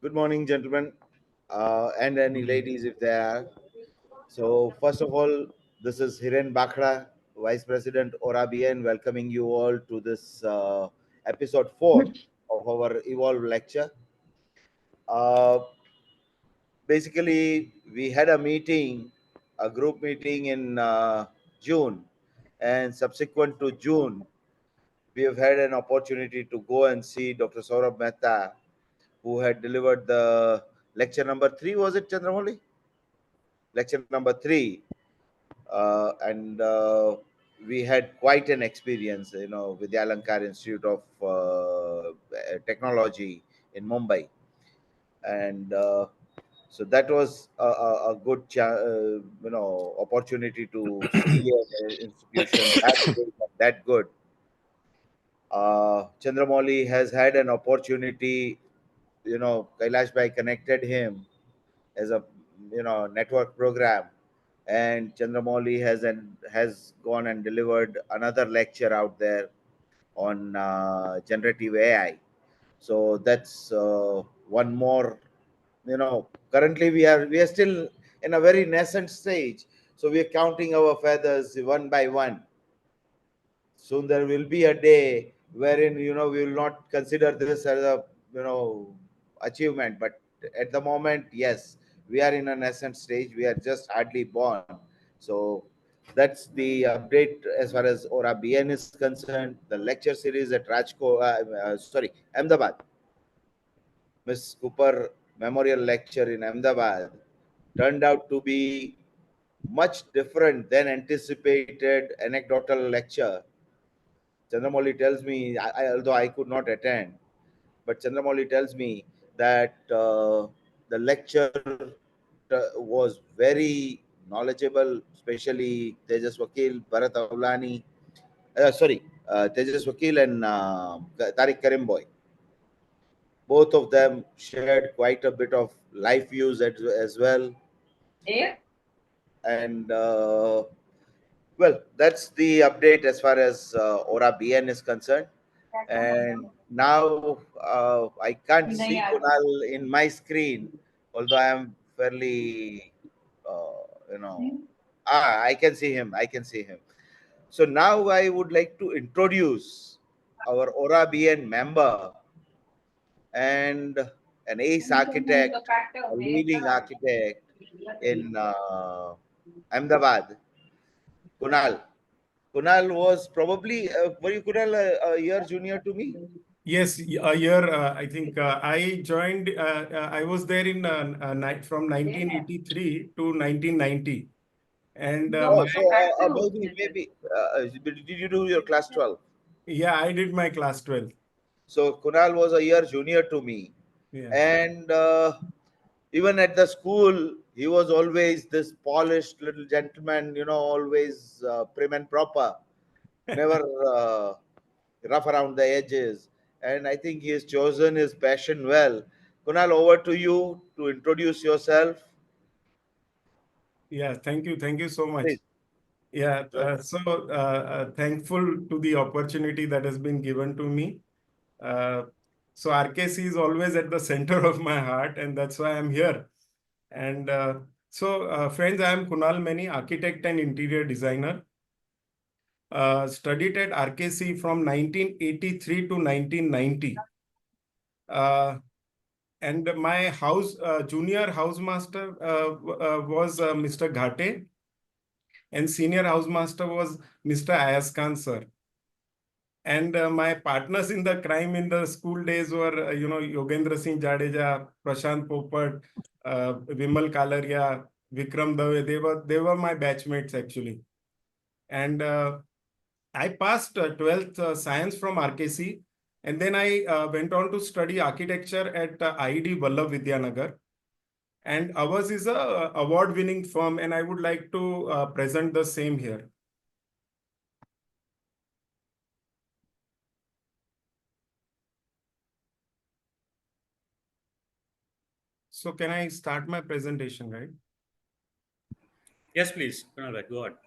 Good morning, gentlemen, and any ladies if there are. So, first of all, this is Hiren Bakra, Vice President ORABN, welcoming you all to this episode 4 of our Evolve lecture. Uh, Basically, we had a meeting, a group meeting in June, and subsequent to June, we have had an opportunity to go and see Dr. Saurabh Mehta, who had delivered the lecture number 3. Was it, Chandramouli? Lecture number 3. And we had quite an experience, with the Alankar Institute of Technology in Mumbai. And so that was a good, opportunity to see an institution that big and that good. Chandramouli has had an opportunity, Kailash Bhai connected him as a network program, and Chandramouli has gone and delivered another lecture out there on generative AI. So that's one more. Currently we are still in a very nascent stage, so we are counting our feathers one by one. Soon there will be a day wherein we will not consider this as a achievement, but at the moment, yes, we are in a nascent stage. We are just hardly born. So that's the update as far as Aura BN is concerned. The lecture series at Ahmedabad, Miss Cooper Memorial Lecture in Ahmedabad turned out to be much different than anticipated anecdotal lecture. Chandramouli tells me, although I could not attend, but Chandramouli tells me that the lecture was very knowledgeable, especially Tejas Vakil, Bharat Avlani, Tejas Vakil and Tariq Karimboy. Both of them shared quite a bit of life views as well. Yeah. And well, that's the update as far as Aura BN is concerned. And now I can't see Kunal in my screen, although I am fairly, you know, I can see him. I can see him. So now I would like to introduce our Aura BN member and an ace architect, a leading architect in Ahmedabad, Kunal. Kunal was probably, were you Kunal a year junior to me? Yes, a year. I think I joined. I was there in from 1983 to 1990, and Oh, so maybe. Did you do your class 12? yeah, I did my class 12. So Kunal was a year junior to me, Yeah, and even at the school, he was always this polished little gentleman. Always prim and proper, never rough around the edges. And I think he has chosen his passion well. Kunal, over to you to introduce yourself. yeah. Thank you so much. Please. Yeah, Join. thankful to the opportunity that has been given to me. Uh, so RKC is always at the center of my heart, and that's why I'm here. And friends, I am Kunal Meni, architect and interior designer. Studied at RkC from 1983 to 1990. Uh, and my junior housemaster was Mr. Ghate, and senior housemaster was Mr. Ayaz Khan sir. And my partners in the crime in the school days were, Yogendra Singh Jadeja, Prashant Popat, Vimal Kalaria, Vikram Dave. They were my batchmates actually. And I passed 12th science from RkC, and then I went on to study architecture at IED Vallabh Vidyanagar. And ours is a award-winning firm, and I would like to present the same here. So can I start my presentation, right? Yes, please. Kunal bhai, go ahead.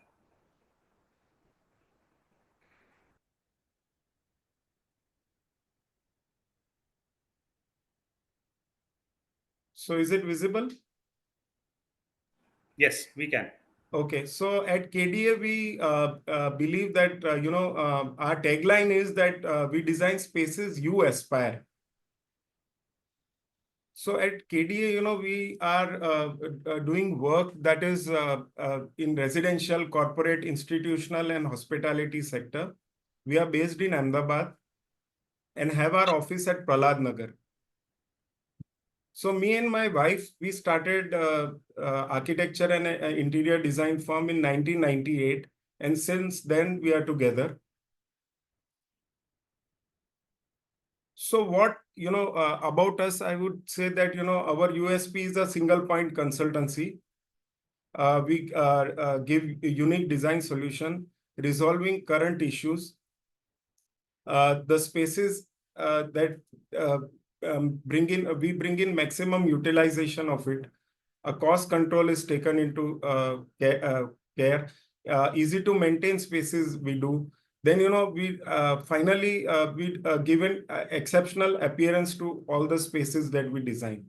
So is it visible? Yes, we can. Okay, so at KDA, we believe that, our tagline is that we design spaces you aspire. So at KDA, we are doing work that is in residential, corporate, institutional, and hospitality sector. We are based in Ahmedabad and have our office at Prahlad Nagar. So me and my wife, we started architecture and interior design firm in 1998. And since then, we are together. So what, about us, I would say that, our USP is a single point consultancy. We give a unique design solution, resolving current issues. The spaces that we bring in maximum utilization of it. A cost control is taken into care. Easy to maintain spaces we do. Then, we finally we given exceptional appearance to all the spaces that we design.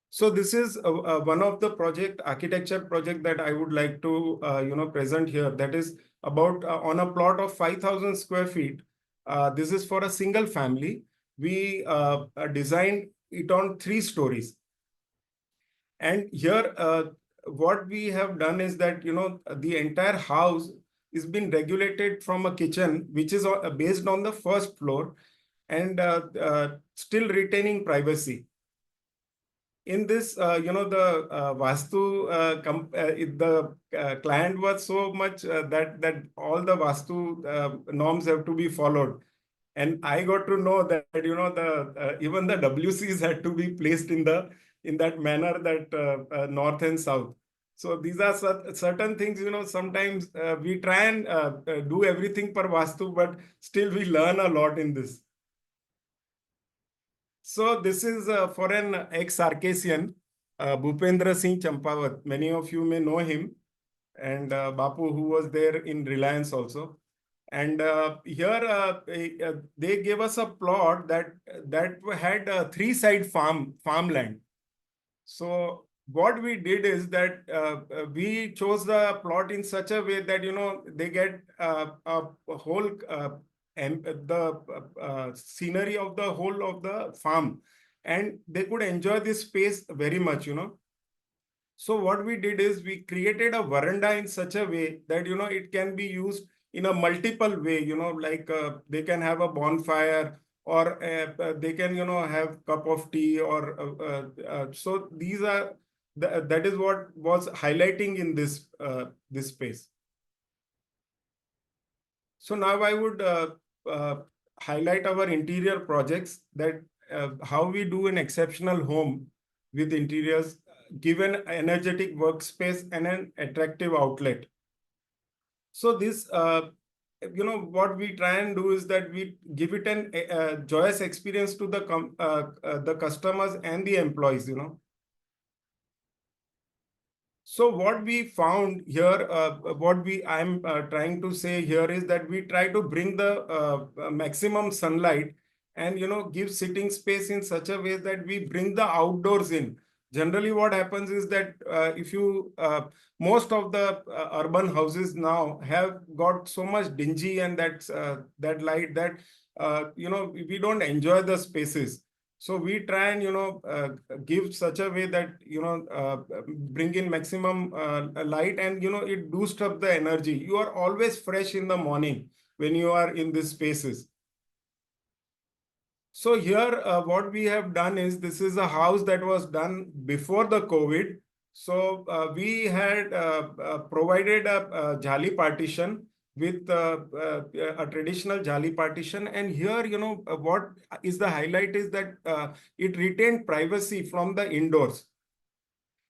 So this is one of the architecture project that I would like to present here. That is about on a plot of 5,000 square feet. This is for a single family. We designed it on 3 stories. And here, what we have done is that the entire house is been regulated from a kitchen, which is based on the first floor, and still retaining privacy. In this, the Vastu, the client was so much that all the Vastu norms have to be followed. And I got to know that, the even the WCs had to be placed in that manner, that north and south. So these are certain things, sometimes we try and do everything per Vastu, but still we learn a lot in this. So this is for an ex-RkCian, Bhupendra Singh Champawat. Many of you may know him, and Bapu, who was there in Reliance also. And here they gave us a plot that had a 3-side farmland. So what we did is that we chose the plot in such a way that they get a whole and the scenery of the whole of the farm, and they could enjoy this space very much. So what we did is we created a veranda in such a way that it can be used in a multiple way. Like they can have a bonfire, or they can have cup of tea, or so these are that is what was highlighting in this space. So now I would uh, highlight our interior projects, that how we do an exceptional home with interiors, give an energetic workspace and an attractive outlet. So this, what we try and do is that we give it an joyous experience to the customers and the employees. So what we found here, I'm trying to say here is that we try to bring the maximum sunlight, and give sitting space in such a way that we bring the outdoors in. Generally, what happens is that if you most of the urban houses now have got so much dingy and that light that we don't enjoy the spaces. So we try and give such a way that bring in maximum light, and it boosts up the energy. You are always fresh in the morning when you are in these spaces. So here, what we have done is, this is a house that was done before the COVID. So we had provided a jali partition with a traditional jali partition. And here, what is the highlight is that it retained privacy from the indoors.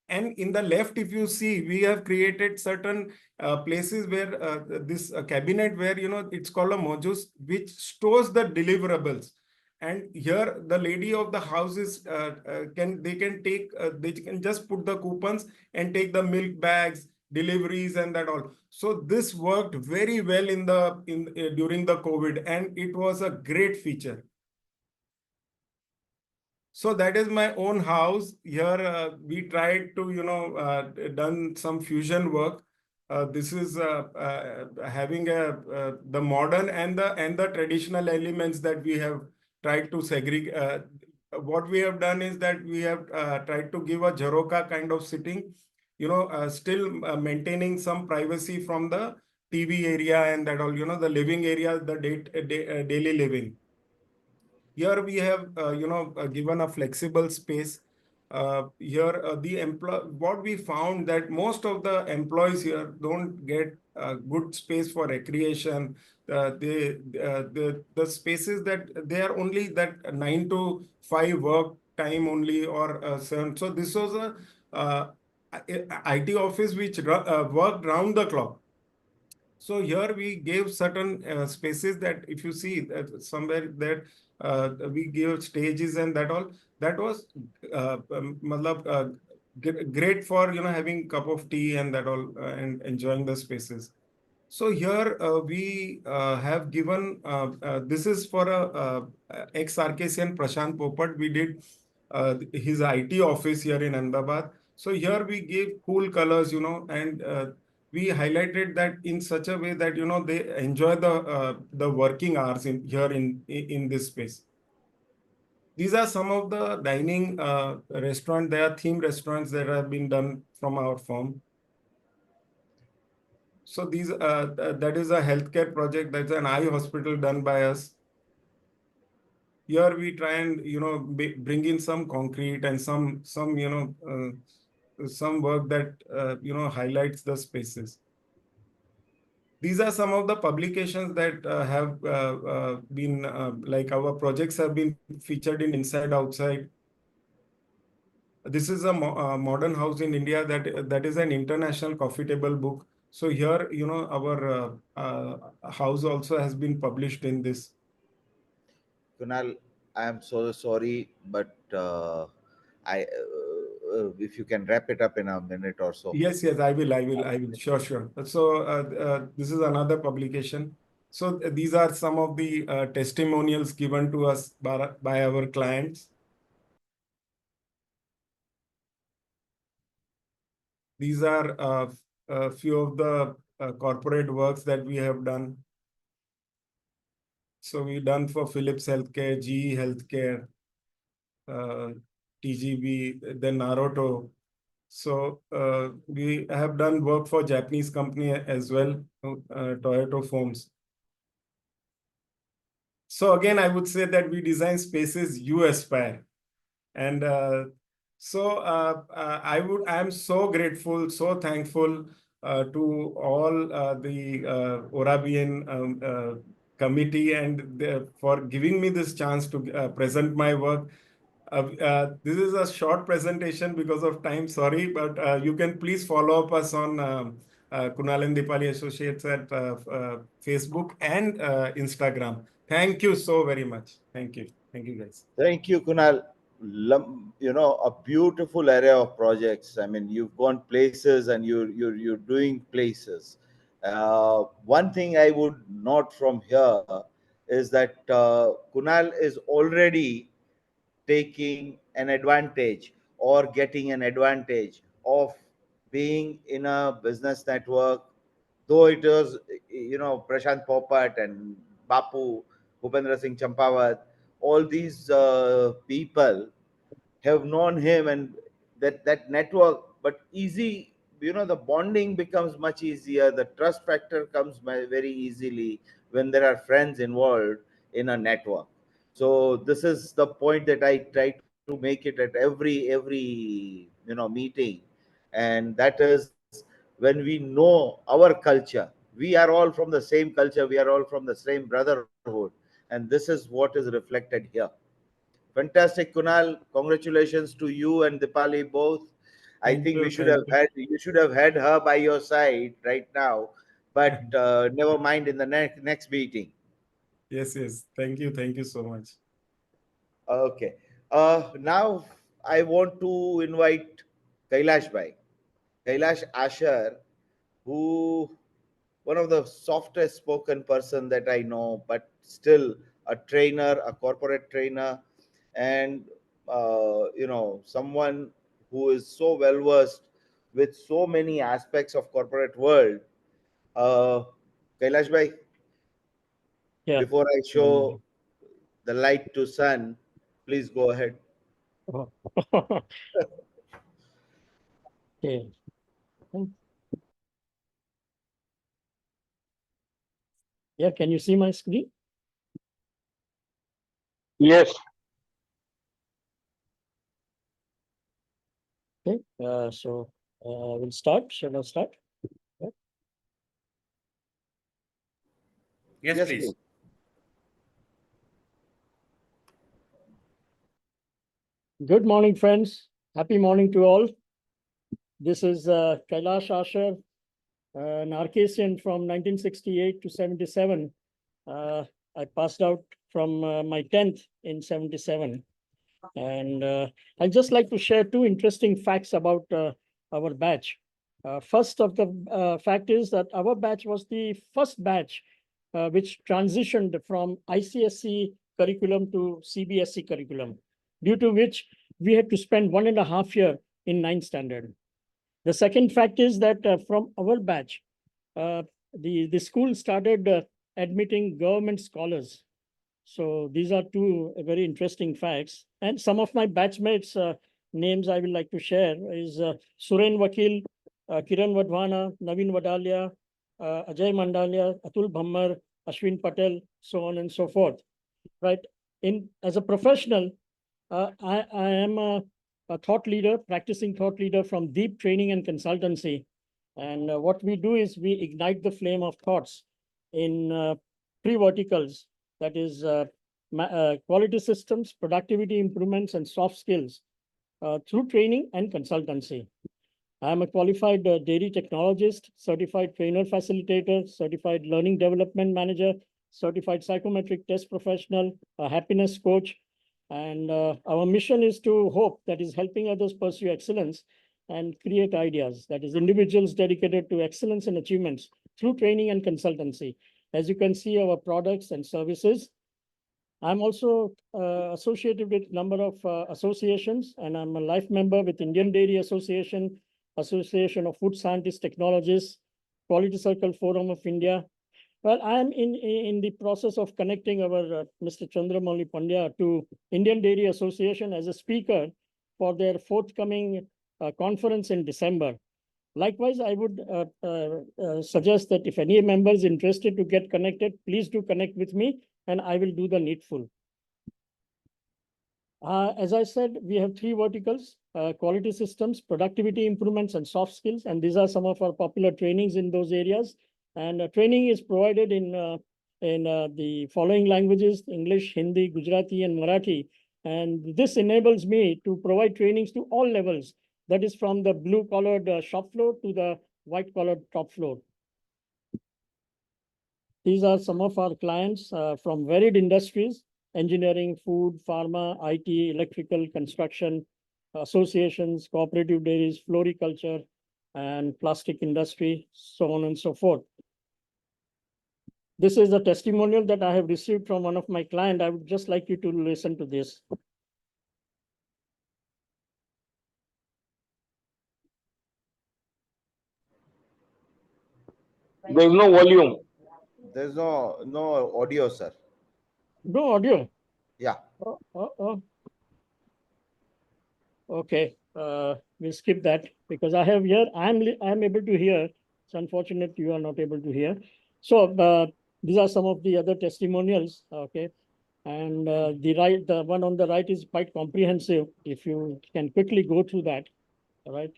And in the left, if you see, we have created certain places where this cabinet where, it's called a mojus, which stores the deliverables. And here the lady of the house is they can just put the coupons and take the milk bags, deliveries, and that all. So this worked very well during the COVID, and it was a great feature. So that is my own house. Here we tried to, done some fusion work. This is having the modern and the traditional elements that we have tried to segregate. What we have done is that we have tried to give a Jaroka kind of sitting, still maintaining some privacy from the TV area and that all, the living area, the daily living. Here we have, given a flexible space. Here, the what we found that most of the employees here don't get good space for recreation. The spaces that they are only that 9 to 5 work time only or 7. So this was a IT office which worked round the clock. So here we gave certain spaces that if you see that somewhere that we gave stages and that all, that was matlab, great for having cup of tea and that all and enjoying the spaces. So here we have given this is for a ex-RkCian Prashant Popat. We did his IT office here in Ahmedabad. So here we gave cool colors, and we highlighted that in such a way that they enjoy the working hours in here in this space. These are some of the dining restaurant. There are theme restaurants that have been done from our firm. So these that is a healthcare project. That's an eye hospital done by us. Here we try and bring in some concrete and some some work that highlights the spaces. These are some of the publications that have been like our projects have been featured in Inside Outside. This is a modern house in India that is an international coffee table book. So here, our house also has been published in this. Kunal, I am so sorry, but if you can wrap it up in a minute or so. Yes, yes, I will. Sure, sure. So this is another publication. So these are some of the testimonials given to us by our clients. These are a few of the corporate works that we have done. So we done for Philips Healthcare, GE Healthcare, uh, TGB, then Naruto. So we have done work for Japanese company as well, Toyota Foams. So again, I would say that we design spaces you aspire. And I am so grateful, so thankful to all the ORABN committee and for giving me this chance to present my work. This is a short presentation because of time, sorry, but you can please follow up us on Kunal and Dipali Associates at Facebook and Instagram. Thank you so very much. Thank you. Thank you, guys. Thank you, Kunal. A beautiful area of projects. I mean, you've gone places and you're doing places. One thing I would note from here is that Kunal is already taking an advantage or getting an advantage of being in a business network, though it was, Prashant Popat and Bapu, Bhupendra Singh Champawat, all these people have known him, and that network, but easy, the bonding becomes much easier, the trust factor comes very easily when there are friends involved in a network. So this is the point that I try to make it at every meeting, and that is when we know our culture, we are all from the same culture, we are all from the same brotherhood, and this is what is reflected here. Fantastic, Kunal. Congratulations to you and Dipali both. I Thank think you. Thank you. you should have had her by your side right now, but never mind in the next meeting. Yes, yes. Thank you. Thank you so much. Okay. Now I want to invite Kailash Bhai, Kailash Asher, who one of the softest spoken person that I know, but still a trainer, a corporate trainer, and someone who is so well versed with so many aspects of corporate world. uh, Kailash bhai, Yeah. before I show the light to sun, please go ahead. Okay. Yeah, can you see my screen? Yes. Okay. So we'll start. Shall I start? Yeah. Yes, Yes, please. please. Good morning, friends. Happy morning to all. This is Kailash Asher, an RkCian from 1968 to 77. I passed out from my 10th in 77. And I'd just like to share two interesting facts about our batch. First of the fact is that our batch was the first batch which transitioned from ICSE curriculum to CBSE curriculum, due to which we had to spend 1.5 years in 9th standard. The second fact is that from our batch, the school started admitting government scholars. So these are two very interesting facts. And some of my batchmates' names I would like to share is Suren Vakil, Kiran Vadhwana, Naveen Vadalia, Ajay Mandalia, Atul Bhammar, Ashwin Patel, so on and so forth. Right. As a professional, I am a thought leader, practicing thought leader from Deep Training and Consultancy. And what we do is we ignite the flame of thoughts in three verticals, that is quality systems, productivity improvements, and soft skills through training and consultancy. I am a qualified dairy technologist, certified trainer facilitator, certified learning development manager, certified psychometric test professional, a happiness coach. And our mission is to hope that is helping others pursue excellence and create ideas, that is individuals dedicated to excellence and achievements through training and consultancy. As you can see, our products and services. I'm also associated with a number of associations, and I'm a life member with Indian Dairy Association, Association of Food Scientists Technologists, Quality Circle Forum of India. Well, I am in the process of connecting our Mr. Chandramouli Pandya to Indian Dairy Association as a speaker for their forthcoming conference in December. Likewise, I would suggest that if any member is interested to get connected, please do connect with me and I will do the needful. As I said, we have three verticals, quality systems, productivity improvements, and soft skills. And these are some of our popular trainings in those areas. And training is provided in the following languages: English, Hindi, Gujarati, and Marathi. And this enables me to provide trainings to all levels. That is from the blue-collared shop floor to the white-collared top floor. These are some of our clients from varied industries: engineering, food, pharma, IT, electrical, construction, associations, cooperative dairies, floriculture, and plastic industry, so on and so forth. This is a testimonial that I have received from one of my clients. I would just like you to listen to this. There is no volume. There's no audio, sir. No audio. Yeah. Okay, we'll skip that because I have here, I'm able to hear. It's unfortunate you are not able to hear. So these are some of the other testimonials. Okay, and the one on the right is quite comprehensive. If you can quickly go through that, all right.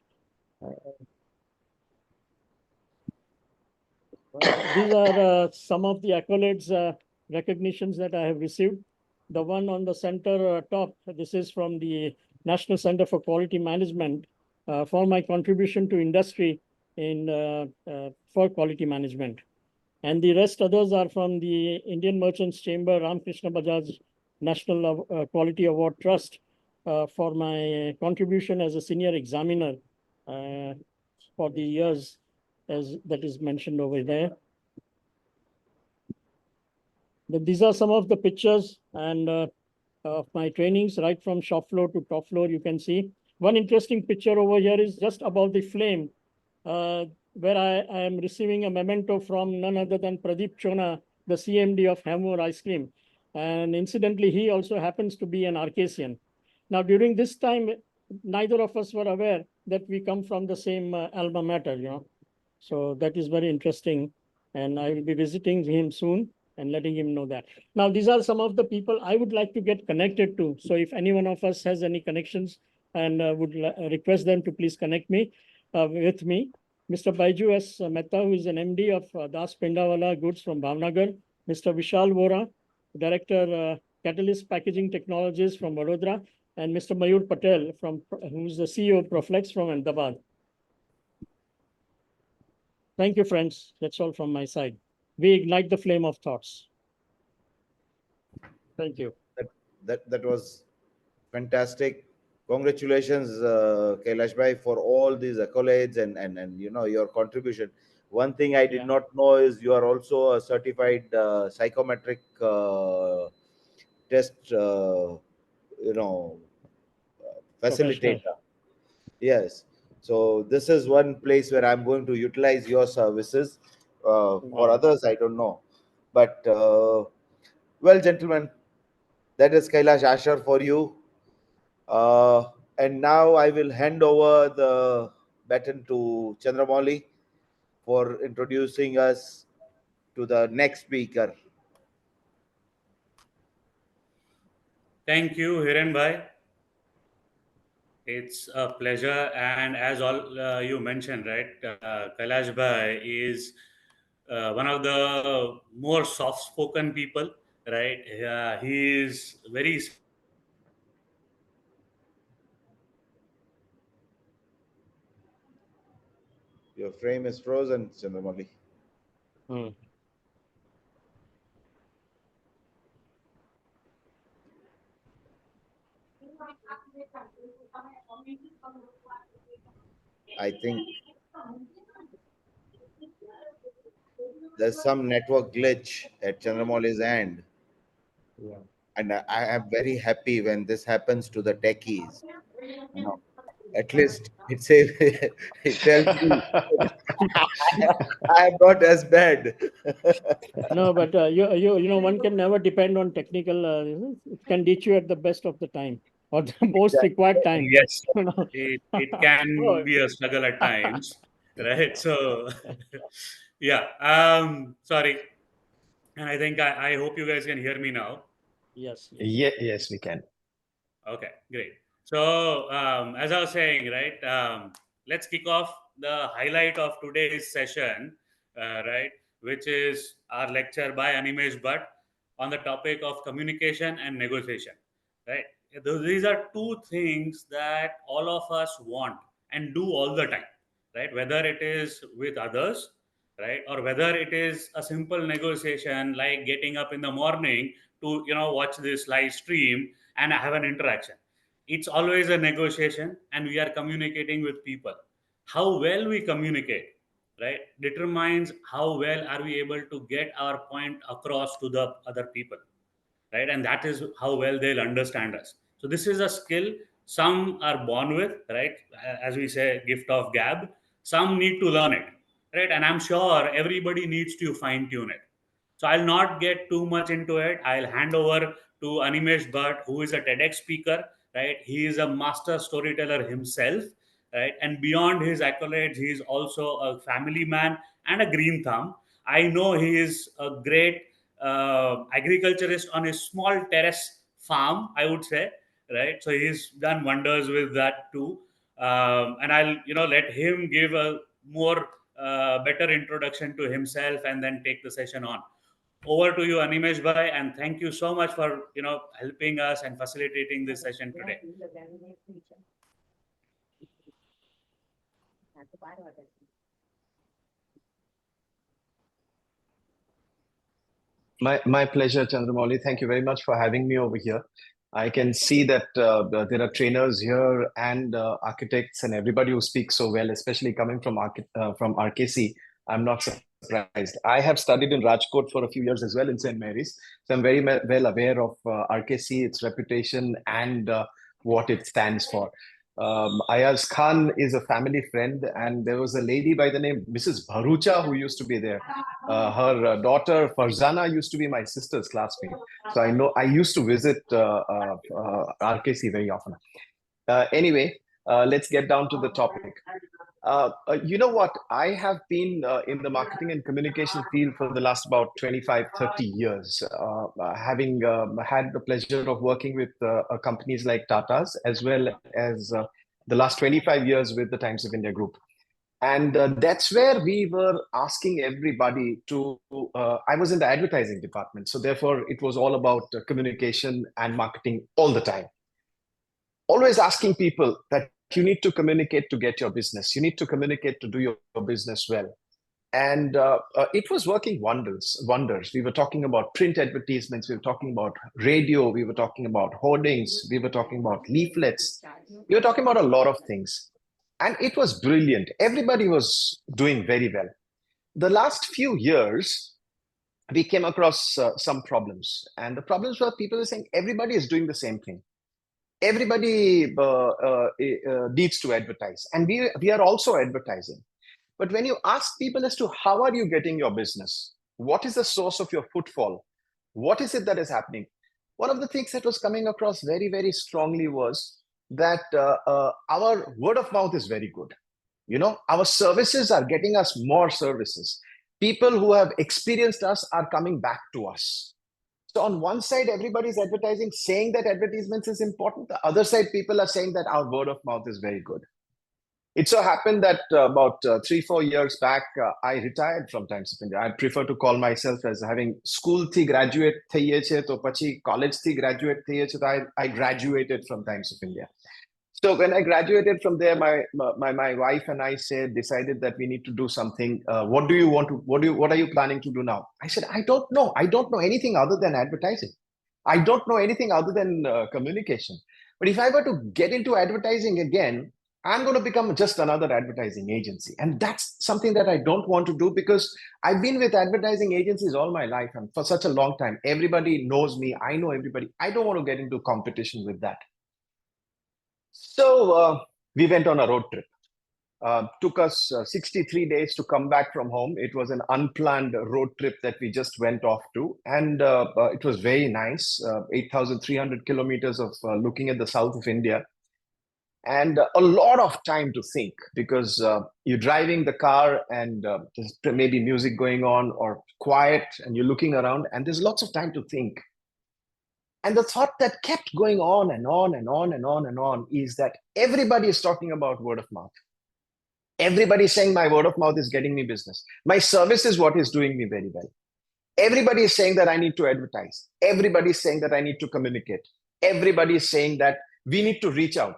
These are some of the accolades, recognitions that I have received. The one on the center top, this is from the National Center for Quality Management for my contribution to industry for quality management. And the rest others are from the Indian Merchants Chamber, Ramkrishna Bajaj National Quality Award Trust for my contribution as a senior examiner for the years as that is mentioned over there. These are some of the pictures, and of my trainings, right from shop floor to top floor. You can see one interesting picture over here is just above the flame, where I am receiving a memento from none other than Pradeep Chona, the CMD of Hammer Ice Cream. And incidentally, he also happens to be an RkCian. Now, during this time, neither of us were aware that we come from the same alma mater, So that is very interesting. And I will be visiting him soon and letting him know that. Now, these are some of the people I would like to get connected to. So if any one of us has any connections and would request them to please connect me with me. Mr. Baiju S. Mehta, who is an MD of Das Pindawala Goods from Bhavnagar. Mr. Vishal Vora, Director Catalyst Packaging Technologies from Vadodara. And Mr. Mayur Patel, who's the CEO of Proflex from Ahmedabad. Thank you, friends. That's all from my side. We ignite the flame of thoughts. Thank you. That was fantastic. Congratulations, Kailash bhai, for all these accolades and your contribution. One thing I did not know is you are also a certified psychometric test, facilitator. Yes. So this is one place where I'm going to utilize your services. For others, I don't know. But well, gentlemen, that is Kailash Asher for you. And now I will hand over the baton to Chandramouli for introducing us to the next speaker. Thank you, Hiren Bhai. It's a pleasure, and as all you mentioned, right, Kailash Bhai is one of the more soft-spoken people, right? He is very Your frame is frozen, Chandramouli. I think there's some network glitch at Chandramauli's end. And I am very happy when this happens to the techies. At least it says it tells me I am not as bad. No, but one can never depend on technical. It can teach you at the best of the time or the most required time. yes, it can be a struggle at times, right? So, yeah. Sorry, and I think I hope you guys can hear me now. Yes. Yes, we can. Okay, great. So, as I was saying, right, let's kick off the highlight of today's session, right, which is our lecture by Animesh Bhatt on the topic of communication and negotiation, right? These are two things that all of us want and do all the time, right? Whether it is with others, right, or whether it is a simple negotiation like getting up in the morning to watch this live stream and have an interaction. It's always a negotiation, and we are communicating with people. How well we communicate, right, determines how well are we able to get our point across to the other people, right? And that is how well they'll understand us. So this is a skill some are born with, right? As we say, gift of gab. Some need to learn it, right? And I'm sure everybody needs to fine tune it. So I'll not get too much into it. I'll hand over to Animesh Bhatt, who is a TEDx speaker, right? He is a master storyteller himself, right? And beyond his accolades, he is also a family man and a green thumb. I know he is a great agriculturist on his small terrace farm, I would say, right? So he's done wonders with that too. And I'll let him give a more better introduction to himself and then take the session on. Over to you, Animesh Bhai, and thank you so much for helping us and facilitating this session today. My pleasure, Chandramouli. Thank you very much for having me over here. I can see that there are trainers here and architects and everybody who speaks so well, especially coming from RkC. I'm not surprised. I have studied in Rajkot for a few years as well in St. Mary's. So I'm very well aware of RkC, its reputation, and what it stands for. Ayaz Khan is a family friend, and there was a lady by the name Mrs. Bharucha who used to be there. Her daughter Farzana used to be my sister's classmate. So I know I used to visit RkC very often. Anyway, let's get down to the topic. You know what? I have been in the marketing and communication field for the last about 25, 30 years, having had the pleasure of working with companies like Tata's, as well as the last 25 years with the Times of India Group. And that's where we were asking everybody to, I was in the advertising department. So therefore, it was all about communication and marketing all the time. Always asking people that you need to communicate to get your business. You need to communicate to do your business well. And it was working wonders. We were talking about print advertisements. We were talking about radio. We were talking about hoardings. We were talking about leaflets. We were talking about a lot of things. And it was brilliant. Everybody was doing very well. The last few years, we came across some problems. And the problems were people were saying everybody is doing the same thing. Everybody needs to advertise, and we are also advertising. But when you ask people as to how are you getting your business, what is the source of your footfall, what is it that is happening, one of the things that was coming across very, very strongly was that our word of mouth is very good. You know, our services are getting us more services. People who have experienced us are coming back to us. So on one side, everybody's advertising, saying that advertisements is important. The other side, people are saying that our word of mouth is very good. It so happened that about 3-4 years back, I retired from Times of India. I prefer to call myself as having school thi graduate thaiye che, to pachi college thi graduate thaiye che, I graduated from Times of India. So when I graduated from there, my wife and I decided that we need to do something. What do you want to? What are you planning to do now? I said, I don't know. I don't know anything other than advertising. I don't know anything other than communication. But if I were to get into advertising again, I'm going to become just another advertising agency. And that's something that I don't want to do, because I've been with advertising agencies all my life and for such a long time. Everybody knows me. I know everybody. I don't want to get into competition with that. So we went on a road trip. Took us 63 days to come back from home. It was an unplanned road trip that we just went off to. And it was very nice. 8,300 kilometers of looking at the south of India. And a lot of time to think, because you're driving the car and there's maybe music going on or quiet, and you're looking around and there's lots of time to think. And the thought that kept going on and on and on and on and on is that everybody is talking about word of mouth. Everybody is saying my word of mouth is getting me business. My service is what is doing me very well. Everybody is saying that I need to advertise. Everybody is saying that I need to communicate. Everybody is saying that we need to reach out.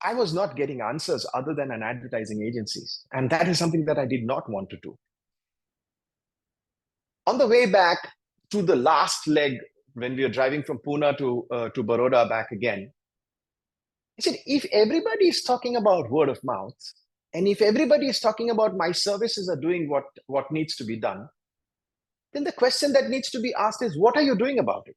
I was not getting answers other than an advertising agencies. And that is something that I did not want to do. On the way back to the last leg, when we were driving from Pune to Baroda back again, I said, if everybody is talking about word of mouth, and if everybody is talking about my services are doing what needs to be done, then the question that needs to be asked is, what are you doing about it?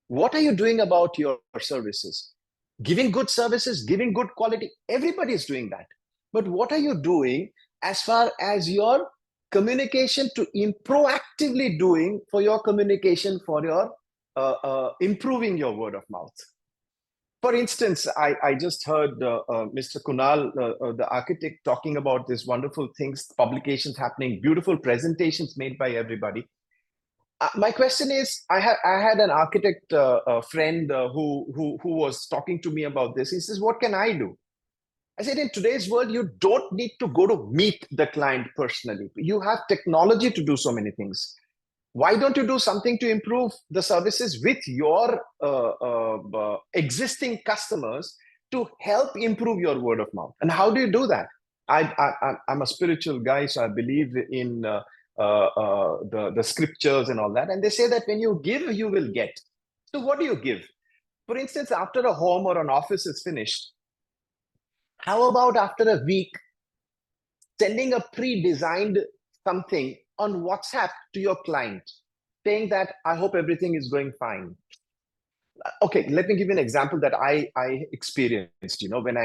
What are you doing about your services? Giving good services, giving good quality, everybody is doing that. But what are you doing as far as your communication to proactively doing for your communication, for your improving your word of mouth? For instance, I just heard Mr. Kunal, the architect, talking about these wonderful things, publications happening, beautiful presentations made by everybody. My question is, I had an architect friend who was talking to me about this. He says, what can I do? I said, in today's world, you don't need to go to meet the client personally. You have technology to do so many things. Why don't you do something to improve the services with your existing customers to help improve your word of mouth? And how do you do that? I'm a spiritual guy, so I believe in the scriptures and all that. And they say that when you give, you will get. So what do you give? For instance, after a home or an office is finished, How about after a week, sending a pre-designed something on WhatsApp to your client, saying that I hope everything is going fine. Okay, let me give you an example that I experienced. When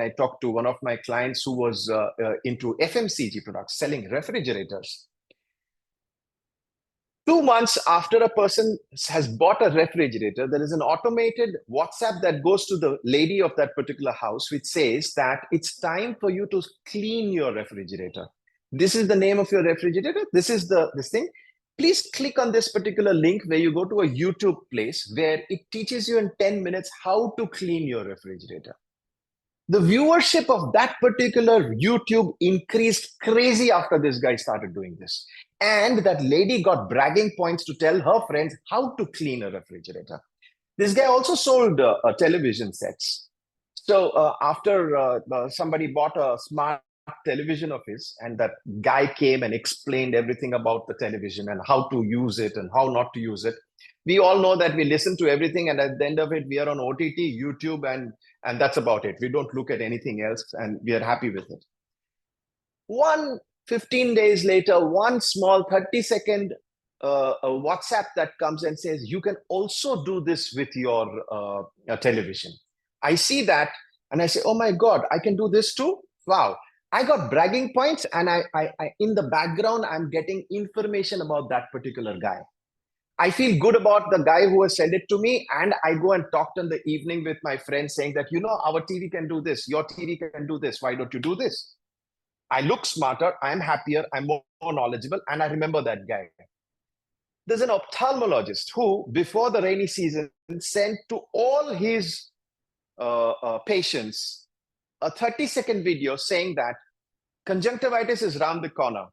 I talked to one of my clients who was into FMCG products, selling refrigerators. 2 months after a person has bought a refrigerator, there is an automated WhatsApp that goes to the lady of that particular house, which says that it's time for you to clean your refrigerator. This is the name of your refrigerator. This is this thing. Please click on this particular link where you go to a YouTube place where it teaches you in 10 minutes how to clean your refrigerator. The viewership of that particular YouTube increased crazy after this guy started doing this. And that lady got bragging points to tell her friends how to clean a refrigerator. This guy also sold television sets. So after somebody bought a smart television of his, and that guy came and explained everything about the television and how to use it and how not to use it. We all know that we listen to everything, and at the end of it, we are on OTT, YouTube, and that's about it. We don't look at anything else, and we are happy with it. 15 days later, one small 30-second WhatsApp that comes and says, you can also do this with your television. I see that, and I say, oh my God, I can do this too? Wow. I got bragging points, and I in the background, I'm getting information about that particular guy. I feel good about the guy who has sent it to me, and I go and talk in the evening with my friends saying that, our TV can do this, your TV can do this, why don't you do this? I look smarter, I'm happier, I'm more knowledgeable, and I remember that guy. There's an ophthalmologist who, before the rainy season, sent to all his patients a 30-second video saying that conjunctivitis is around the corner.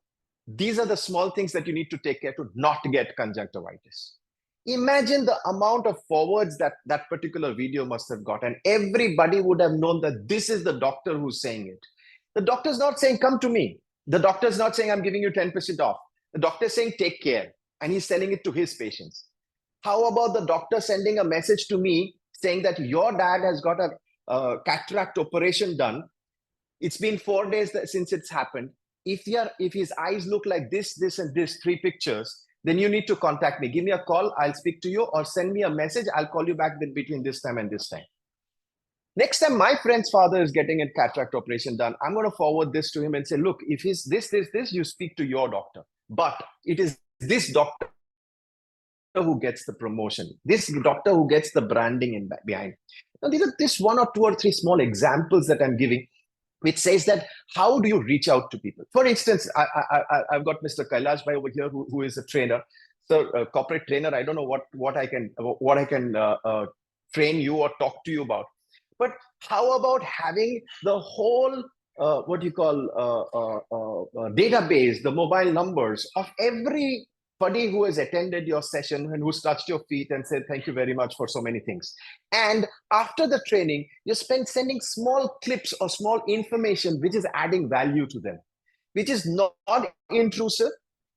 These are the small things that you need to take care to not get conjunctivitis. Imagine the amount of forwards that that particular video must have got, and everybody would have known that this is the doctor who's saying it. The doctor's not saying, come to me. The doctor's not saying, I'm giving you 10% off. The doctor's saying, take care. And he's selling it to his patients. How about the doctor sending a message to me saying that your dad has got a cataract operation done. It's been 4 days since it's happened. If his eyes look like this, and this, 3 pictures, then you need to contact me. Give me a call. I'll speak to you, or send me a message. I'll call you back between this time and this time. Next time my friend's father is getting a cataract operation done, I'm going to forward this to him and say, look, if he's this, you speak to your doctor. But it is this doctor who gets the promotion, this doctor who gets the branding behind. Now, these are this 1 or 2 or 3 small examples that I'm giving, which says that how do you reach out to people? For instance, I've got Mr. Kailash Bhai over here, who is a trainer, so a corporate trainer. I don't know what I can train you or talk to you about. But how about having the whole database, the mobile numbers of everybody who has attended your session and who's touched your feet and said, thank you very much for so many things. And after the training, you spend sending small clips or small information, which is adding value to them, which is not intrusive,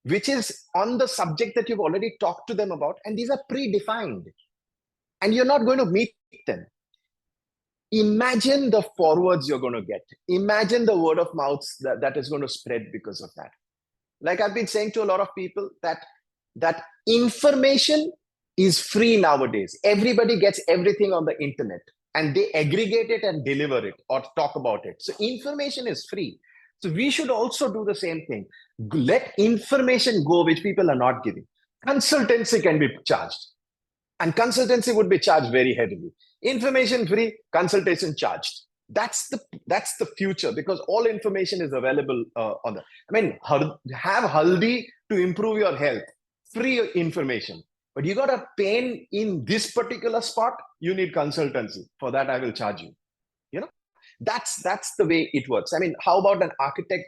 which is on the subject that you've already talked to them about. And these are predefined, and you're not going to meet them. Imagine the forwards you're going to get. Imagine the word of mouth that is going to spread because of that. Like I've been saying to a lot of people, that information is free nowadays. Everybody gets everything on the internet, and they aggregate it and deliver it or talk about it. So information is free. So we should also do the same thing. Let information go which people are not giving. Consultancy can be charged, and consultancy would be charged very heavily. Information free, consultation charged. That's the future, because all information is available on the. I mean, have haldi to improve your health. Free information, but you got a pain in this particular spot. You need consultancy. For that, I will charge you. That's the way it works. I mean, how about an architect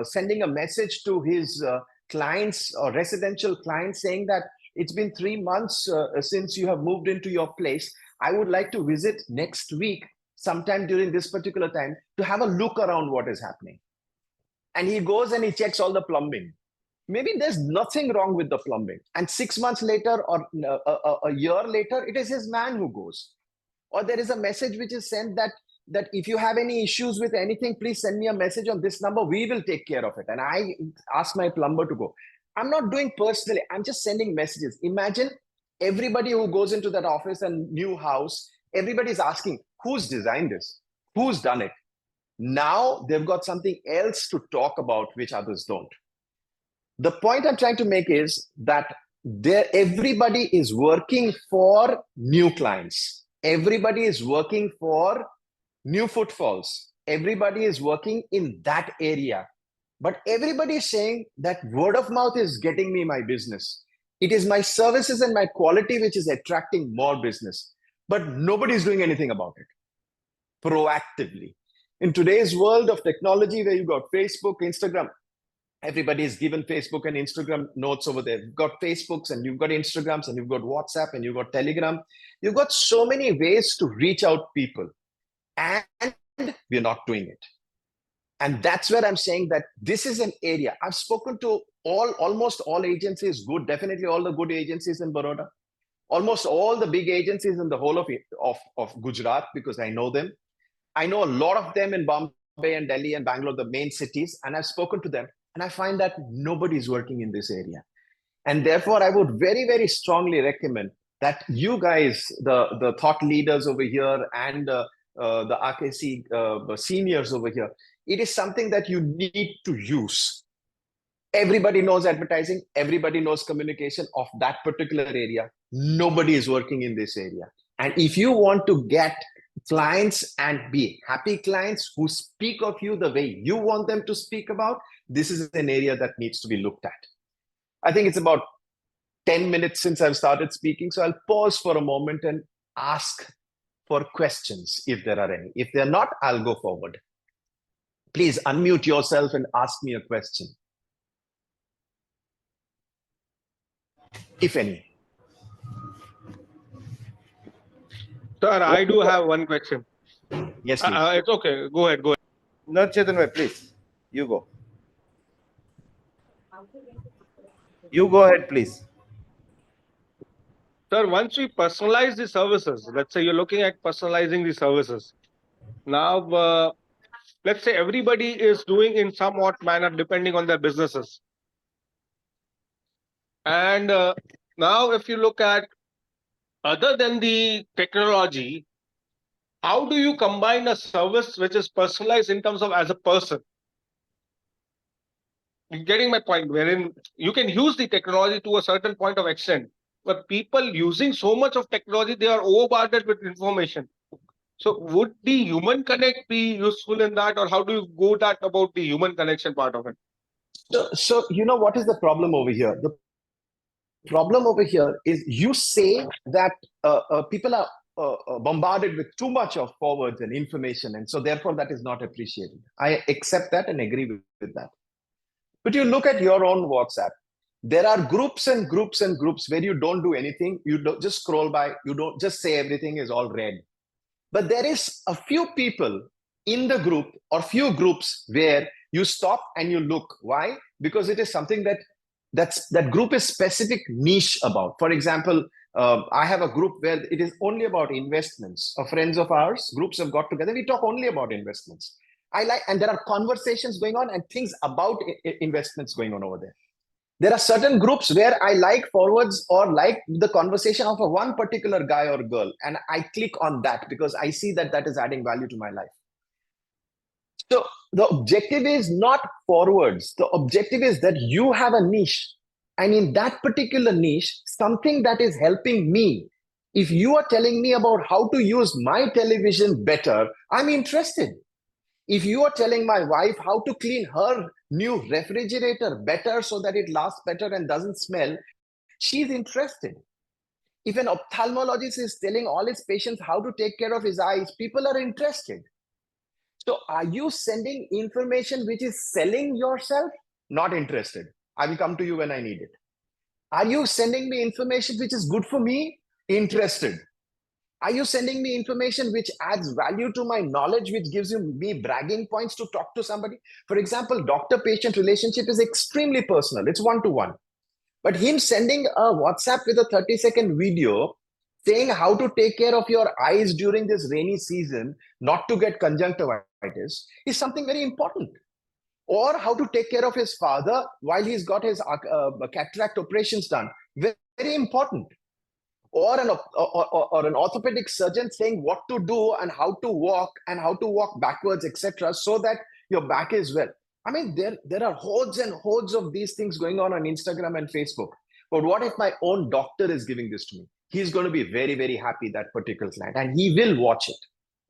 sending a message to his clients or residential clients saying that it's been 3 months since you have moved into your place. I would like to visit next week, sometime during this particular time, to have a look around what is happening. And he goes and he checks all the plumbing. Maybe there's nothing wrong with the plumbing. And 6 months later or a year later, it is his man who goes. Or there is a message which is sent that that if you have any issues with anything, please send me a message on this number. We will take care of it. And I ask my plumber to go. I'm not doing personally. I'm just sending messages. Imagine everybody who goes into that office and new house, everybody's asking, who's designed this? Who's done it? Now they've got something else to talk about, which others don't. The point I'm trying to make is that everybody is working for new clients. Everybody is working for new footfalls. Everybody is working in that area. But everybody is saying that word of mouth is getting me my business. It is my services and my quality which is attracting more business. But nobody is doing anything about it proactively. In today's world of technology, where you've got Facebook, Instagram, everybody is given Facebook and Instagram notes over there. You've got Facebooks and you've got Instagrams and you've got WhatsApp and you've got Telegram. You've got so many ways to reach out people. And we're not doing it. And that's where I'm saying that this is an area. I've spoken to almost all agencies, definitely all the good agencies in Baroda, almost all the big agencies in the whole of Gujarat, because I know them. I know a lot of them in Bombay and Delhi and Bangalore, the main cities, and I've spoken to them. And I find that nobody's working in this area. And therefore, I would very, very strongly recommend that you guys, the thought leaders over here and the RkC seniors over here, it is something that you need to use. Everybody knows advertising. Everybody knows communication of that particular area. Nobody is working in this area. And if you want to get clients and be happy clients who speak of you the way you want them to speak about, this is an area that needs to be looked at. I think it's about 10 minutes since I've started speaking. So I'll pause for a moment and ask for questions if there are any. If they're not, I'll go forward. Please unmute yourself and ask me a question, if any. Sir, I do have one question. Yes, please. It's okay. Go ahead. No, Chetan, please. You go. You go ahead, please. Sir, once we personalize the services, let's say you're looking at personalizing the services. Now, let's say everybody is doing in somewhat manner depending on their businesses. And now if you look at other than the technology, how do you combine a service which is personalized in terms of as a person? You're getting my point, wherein you can use the technology to a certain point of extent, but people using so much of technology, they are overboarded with information. So would the human connect be useful in that, or how do you go that about the human connection part of it? So you know what is the problem over here? The problem over here is you say that people are bombarded with too much of forwards and information, and so therefore that is not appreciated. I accept that and agree with that. But you look at your own WhatsApp. There are groups and groups and groups where you don't do anything. You don't just scroll by. You don't just say everything is all red. But there is a few people in the group or few groups where you stop and you look. Why? Because it is something that group is specific niche about. For example, I have a group where it is only about investments. Friends of ours, groups have got together. We talk only about investments. And there are conversations going on and things about investments going on over there. There are certain groups where I like forwards or like the conversation of one particular guy or girl, and I click on that because I see that that is adding value to my life. So the objective is not forwards. The objective is that you have a niche, and in that particular niche, something that is helping me. If you are telling me about how to use my television better, I'm interested. If you are telling my wife how to clean her new refrigerator better so that it lasts better and doesn't smell, she's interested. If an ophthalmologist is telling all his patients how to take care of his eyes, people are interested. So are you sending information which is selling yourself? Not interested. I will come to you when I need it. Are you sending me information which is good for me? Interested. Are you sending me information which adds value to my knowledge, which gives me bragging points to talk to somebody? For example, doctor-patient relationship is extremely personal. It's one-to-one. But him sending a WhatsApp with a 30-second video saying how to take care of your eyes during this rainy season, not to get conjunctivitis, is something very important. Or how to take care of his father while he's got his cataract operations done. Very, very important. Or an orthopedic surgeon saying what to do and how to walk backwards, etc., so that your back is well. I mean, there are hordes and hordes of these things going on Instagram and Facebook. But what if my own doctor is giving this to me? He's going to be very, very happy, that particular client, and he will watch it,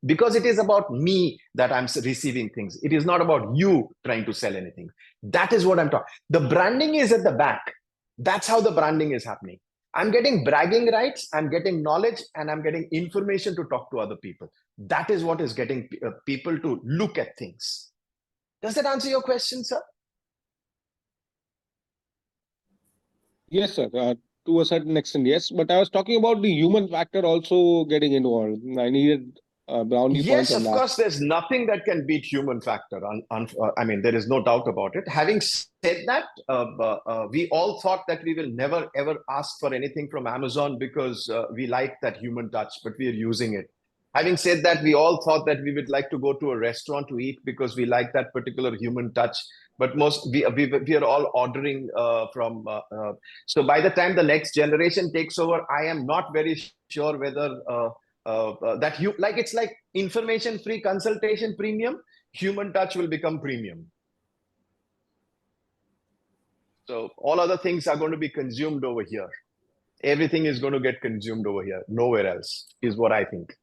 because it is about me that I'm receiving things. It is not about you trying to sell anything. That is what I'm talking. The branding is at the back. That's how the branding is happening. I'm getting bragging rights, I'm getting knowledge, and I'm getting information to talk to other people. That is what is getting people to look at things. Does that answer your question, sir? Yes, sir. To a certain extent, yes. But I was talking about the human factor also getting involved. I needed brownie Yes, points on of that. course, there's nothing that can beat human factor. I mean, there is no doubt about it. Having said that, we all thought that we will never, ever ask for anything from Amazon because we like that human touch, but we are using it. Having said that, we all thought that we would like to go to a restaurant to eat because we like that particular human touch. But we are all ordering from. So by the time the next generation takes over, I am not very sure whether that you like. It's like information free consultation premium. Human touch will become premium. So all other things are going to be consumed over here. Everything is going to get consumed over here. Nowhere else, is what I think.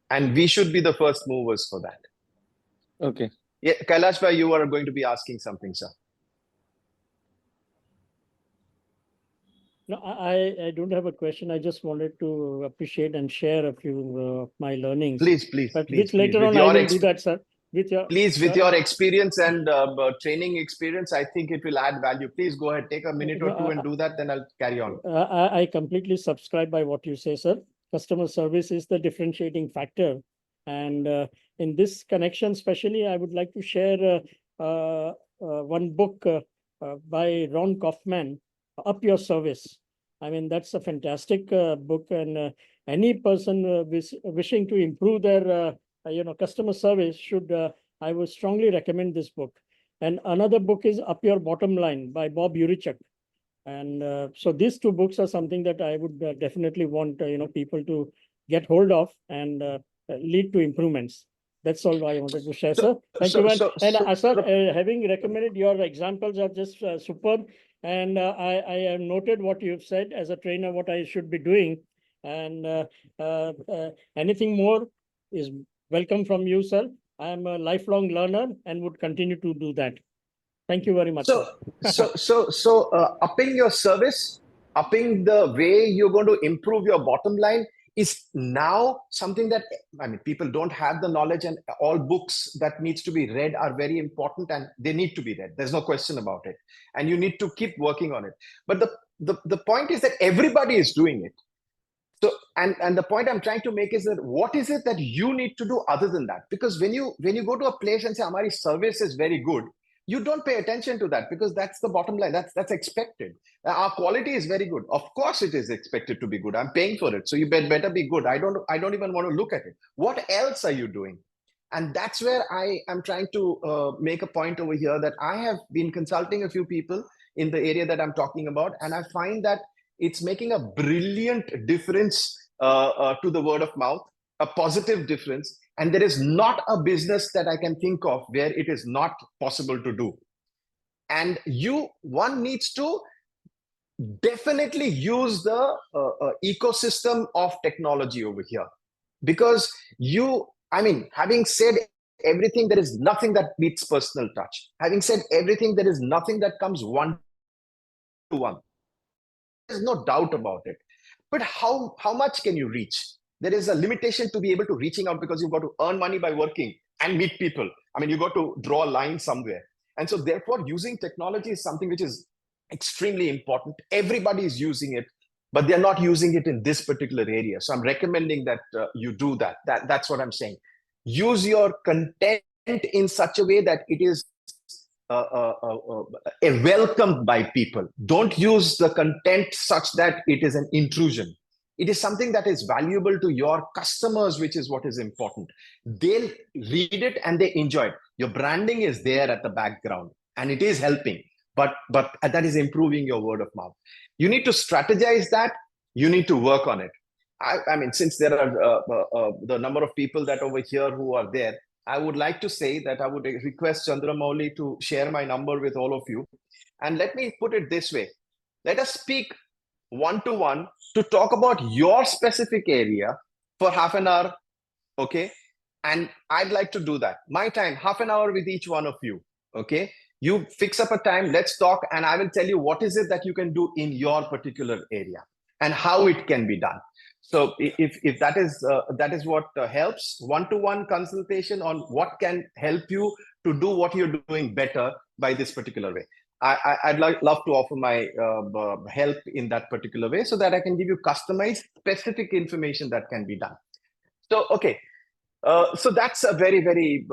And we should be the first movers for that. Okay. Yeah, Kailash bhai, you are going to be asking something, sir. No, I don't have a question. I just wanted to appreciate and share a few of my learnings. Please, But please, which later please. on I will do that, sir. With your experience and training experience, I think it will add value. Please go ahead, take a minute or two and do that, then I'll carry on. I completely subscribe by what you say, sir. Customer service is the differentiating factor. And in this connection, especially, I would like to share one book by Ron Kaufman, Up Your Service. I mean, that's a fantastic book, and any person wishing to improve their customer service should, I would strongly recommend this book. And another book is Up Your Bottom Line by Bob Urichuk. And so these two books are something that I would definitely want people to get hold of and lead to improvements. That's all I wanted to share, sir. Thank you. Sir, having recommended your examples are just superb. And I have noted what you've said as a trainer, what I should be doing. And anything more is welcome from you, sir. I am a lifelong learner and would continue to do that. Thank you very much. So upping your service, upping the way you're going to improve your bottom line is now something that, I mean, people don't have the knowledge, and all books that needs to be read are very important, and they need to be read. There's no question about it. And you need to keep working on it. But the point is that everybody is doing it. So, and the point I'm trying to make is that what is it that you need to do other than that? Because when you go to a place and say, "Amari service is very good," you don't pay attention to that because that's the bottom line. That's expected. Our quality is very good. Of course, it is expected to be good. I'm paying for it, so you better be good. I don't even want to look at it. What else are you doing? And that's where I am trying to make a point over here, that I have been consulting a few people in the area that I'm talking about, and I find that it's making a brilliant difference to the word of mouth, a positive difference. And there is not a business that I can think of where it is not possible to do. And one needs to definitely use the ecosystem of technology over here. Because having said everything, there is nothing that beats personal touch. Having said everything, there is nothing that comes one-to-one. There's no doubt about it. But how much can you reach? There is a limitation to be able to reaching out, because you've got to earn money by working and meet people. I mean, you've got to draw a line somewhere. And so therefore, using technology is something which is extremely important. Everybody is using it, but they're not using it in this particular area. So I'm recommending that you do that. That's what I'm saying. Use your content in such a way that it is welcomed by people. Don't use the content such that it is an intrusion. It is something that is valuable to your customers, which is what is important. They'll read it and they enjoy it. Your branding is there at the background and it is helping, but that is improving your word of mouth. You need to strategize that. You need to work on it. I mean, since there are the number of people that over here who are there, I would like to say that I would request Chandramouli to share my number with all of you. And let me put it this way. Let us speak one-to-one to talk about your specific area for half an hour, okay? And I'd like to do that. My time, half an hour with each one of you, okay? You fix up a time, let's talk, and I will tell you what is it that you can do in your particular area and how it can be done. So if that is what helps, one-to-one consultation on what can help you to do what you're doing better by this particular way. I'd love to offer my help in that particular way so that I can give you customized, specific information that can be done. So, okay. So that's a very, very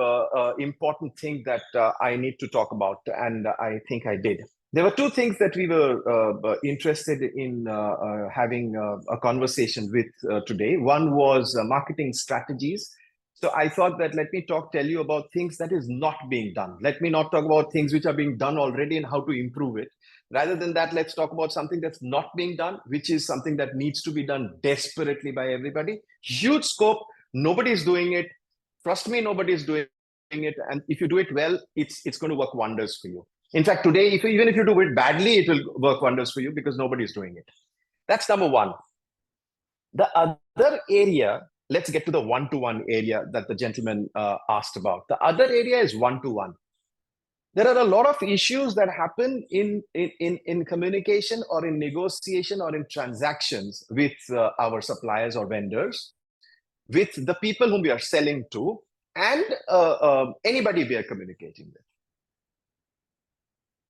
important thing that I need to talk about, and I think I did. There were two things that we were interested in having a conversation with today. One was marketing strategies. So I thought that let me tell you about things that is not being done. Let me not talk about things which are being done already and how to improve it. Rather than that, let's talk about something that's not being done, which is something that needs to be done desperately by everybody. Huge scope. Nobody's doing it. Trust me, nobody's doing it. And if you do it well, it's going to work wonders for you. In fact, today, even if you do it badly, it will work wonders for you because nobody's doing it. That's number one. The other area, let's get to the one-to-one area that the gentleman asked about. The other area is one-to-one. There are a lot of issues that happen in communication or in negotiation or in transactions with our suppliers or vendors, with the people whom we are selling to, and anybody we are communicating with.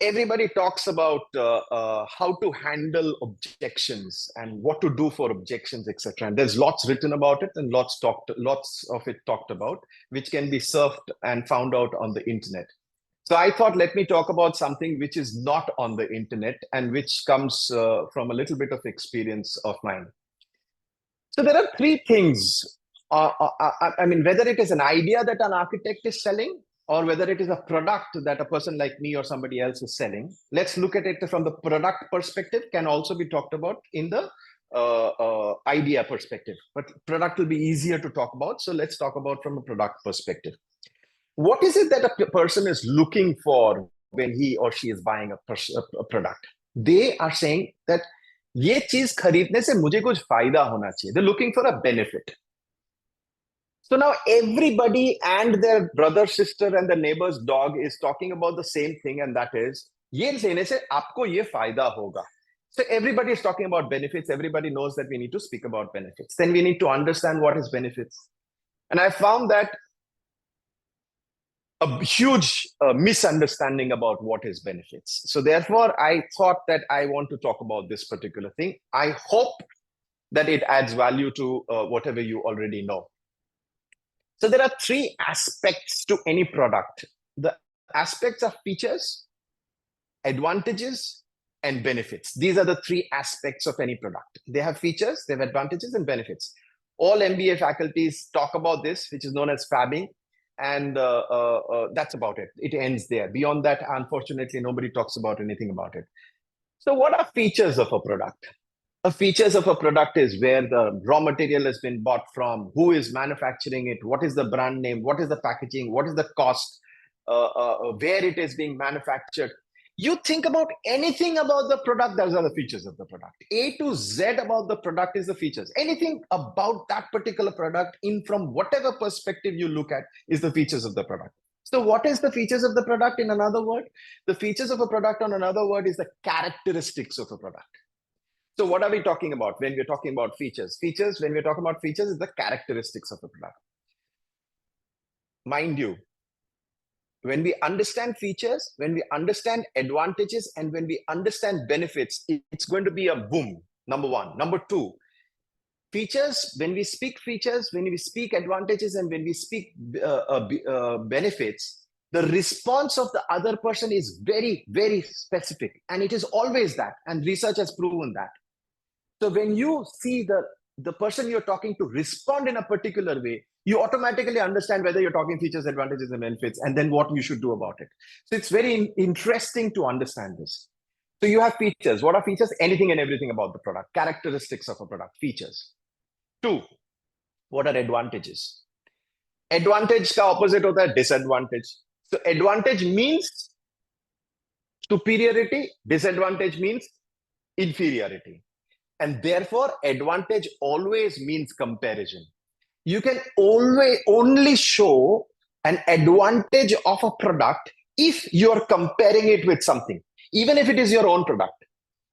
Everybody talks about how to handle objections and what to do for objections, etc. And there's lots written about it and lots of it talked about, which can be surfed and found out on the internet. So I thought, let me talk about something which is not on the internet and which comes from a little bit of experience of mine. So there are three things. I mean, whether it is an idea that an architect is selling, or whether it is a product that a person like me or somebody else is selling. Let's look at it from the product perspective, can also be talked about in the idea perspective. But product will be easier to talk about. So let's talk about from a product perspective. What is it that a person is looking for when he or she is buying a product? They are saying that ये चीज खरीदने से मुझे कुछ फायदा होना चाहिए. They're looking for a benefit. So now everybody and their brother, sister, and the neighbor's dog is talking about the same thing, and that is, ये लेने से आपको ये फायदा होगा. So everybody is talking about benefits. Everybody knows that we need to speak about benefits. Then we need to understand what is benefits. And I found that a huge misunderstanding about what is benefits. So therefore, I thought that I want to talk about this particular thing. I hope that it adds value to whatever you already know. So there are three aspects to any product. The aspects are features, advantages, and benefits. These are the three aspects of any product. They have features, they have advantages, and benefits. All MBA faculties talk about this, which is known as fabbing. And that's about it. It ends there. Beyond that, unfortunately, nobody talks about anything about it. So what are features of a product? The features of a product is where the raw material has been bought from, who is manufacturing it, what is the brand name, what is the packaging, what is the cost, where it is being manufactured. You think about anything about the product, those are the features of the product. A to Z about the product is the features. Anything about that particular product, in from whatever perspective you look at, is the features of the product. So what is the features of the product in another word? The features of a product on another word is the characteristics of a product. So what are we talking about when we're talking about features? Features, when we're talking about features, is the characteristics of the product. Mind you, when we understand features, when we understand advantages, and when we understand benefits, it's going to be a boom, number one. Number two, features, when we speak features, when we speak advantages, and when we speak benefits, the response of the other person is very, very specific. And it is always that. And research has proven that. So when you see the the person you're talking to respond in a particular way, you automatically understand whether you're talking features, advantages, and benefits, and then what you should do about it. So it's very interesting to understand this. So you have features. What are features? Anything and everything about the product. Characteristics of a product, features. 2, what are advantages? Advantage का opposite होता है disadvantage. So advantage means superiority, disadvantage means inferiority. And therefore, advantage always means comparison. You can always only show an advantage of a product if you're comparing it with something, even if it is your own product,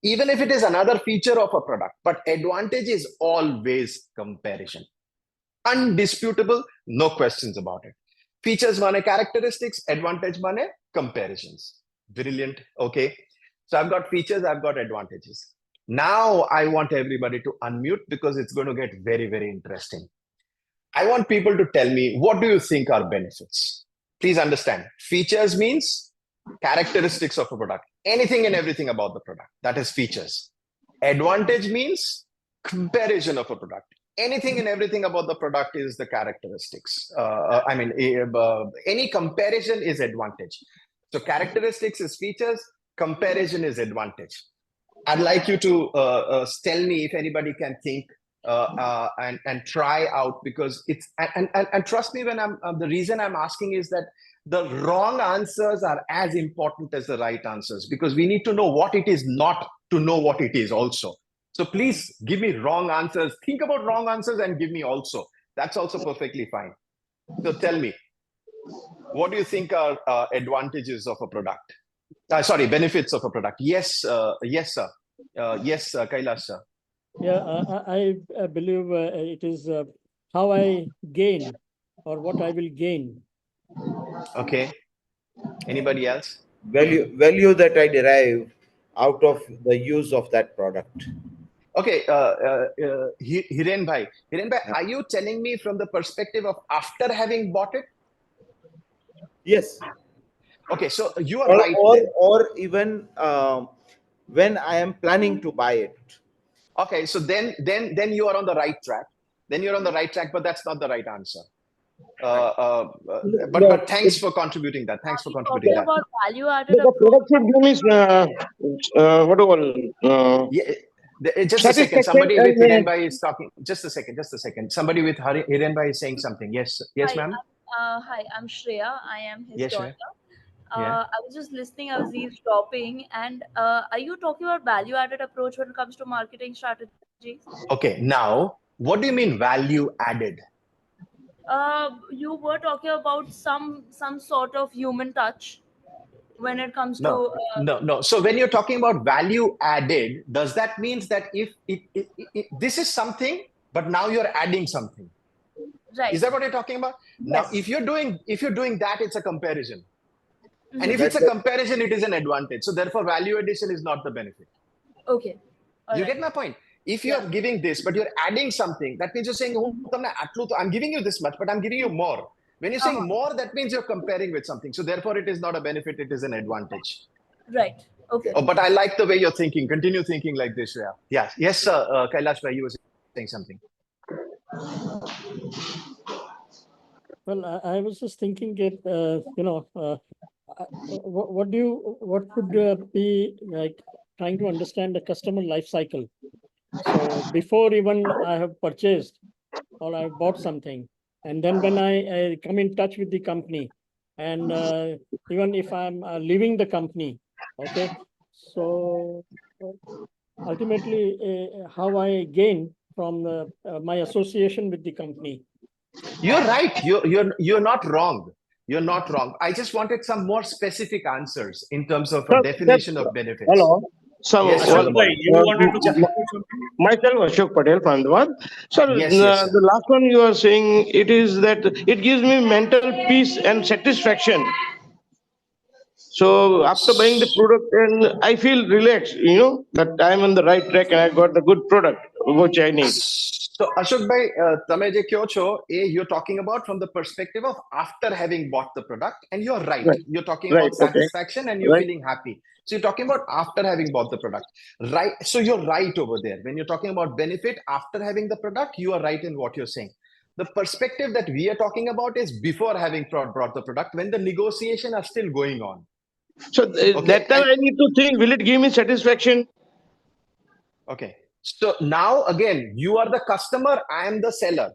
even if it is another feature of a product. But advantage is always comparison. Undisputable, no questions about it. Features mane characteristics, advantage mane comparisons. Brilliant. Okay. So I've got features, I've got advantages. Now I want everybody to unmute because it's going to get very, very interesting. I want people to tell me, what do you think are benefits? Please understand, features means characteristics of a product, anything and everything about the product. That is features. Advantage means comparison of a product. Anything and everything about the product is the characteristics. Any comparison is advantage. So characteristics is features, comparison is advantage. I'd like you to tell me if anybody can think and try out, because it's and trust me when I'm the reason I'm asking is that the wrong answers are as important as the right answers, because we need to know what it is not to know what it is also. So please give me wrong answers. Think about wrong answers and give me also. That's also perfectly fine. So tell me, what do you think are advantages of a product? Sorry, benefits of a product. Yes, yes, sir. Yes, Kailash, sir. Yeah, I believe it is how I gain or what I will gain. Okay. Anybody else? Value that I derive out of the use of that product. Okay, Hiren Bhai, are you telling me from the perspective of after having bought it? Yes. Okay, so you are right. Or even when I am planning to buy it. Okay, so then you are on the right track. Then you're on the right track, but that's not the right answer. But thanks for contributing that. Thanks for contributing that. About value added. The product should give me what do you call? Yeah, just a second. Somebody with Hiren Bhai is talking. Just a second. Somebody with Hiren Bhai is saying something. Yes, ma'am. Hi, I'm Shreya. I am his daughter. Yeah. I was just listening. I was eavesdropping. And are you talking about value added approach when it comes to marketing strategies? Okay. Now, what do you mean value added? You were talking about some sort of human touch when it comes to no. So when you're talking about value added, does that means that if this is something, but now you're adding something? Right. Is that what you're talking about? Yes. Now, if you're doing that, it's a comparison. Mm-hmm. And if it's a comparison, it is an advantage. So therefore, value addition is not the benefit. Okay. You get my point? If you're giving this, but you're adding something, that means you're saying, I'm giving you this much, but I'm giving you more. When you're saying more, that means you're comparing with something. So therefore, it is not a benefit, it is an advantage. Right. Okay. Oh, but I like the way you're thinking. Continue thinking like this, Shreya. Yeah. Yes, sir. Kailash Bhai, you were saying something. Well, I was just thinking that, what could be like trying to understand the customer life cycle. So before even I have purchased or I have bought something, and then when I come in touch with the company, and even if I'm leaving the company, okay, so ultimately how I gain from my association with the company. You're right. You're not wrong. You're not wrong. I just wanted some more specific answers in terms of a definition of benefits. Hello. So, yes, you wanted to something? Myself, Ashok Patel from Ahmedabad. So, the last one you are saying, it is that it gives me mental peace and satisfaction. So, after buying the product, and I feel relaxed, that I'm on the right track and I got the good product which I need. So Ashok bhai, તમે જે કહો છો, you're talking about from the perspective of after having bought the product, and you're right. Right. You're talking Right. about satisfaction and you're Right. feeling happy. So you're talking about after having bought the product, right? So you're right over there. When you're talking about benefit after having the product, you are right in what you're saying. The perspective that we are talking about is before having brought the product, when the negotiation are still going on. So Okay, that time I need to think, will it give me satisfaction? Okay. So now again, you are the customer, I am the seller.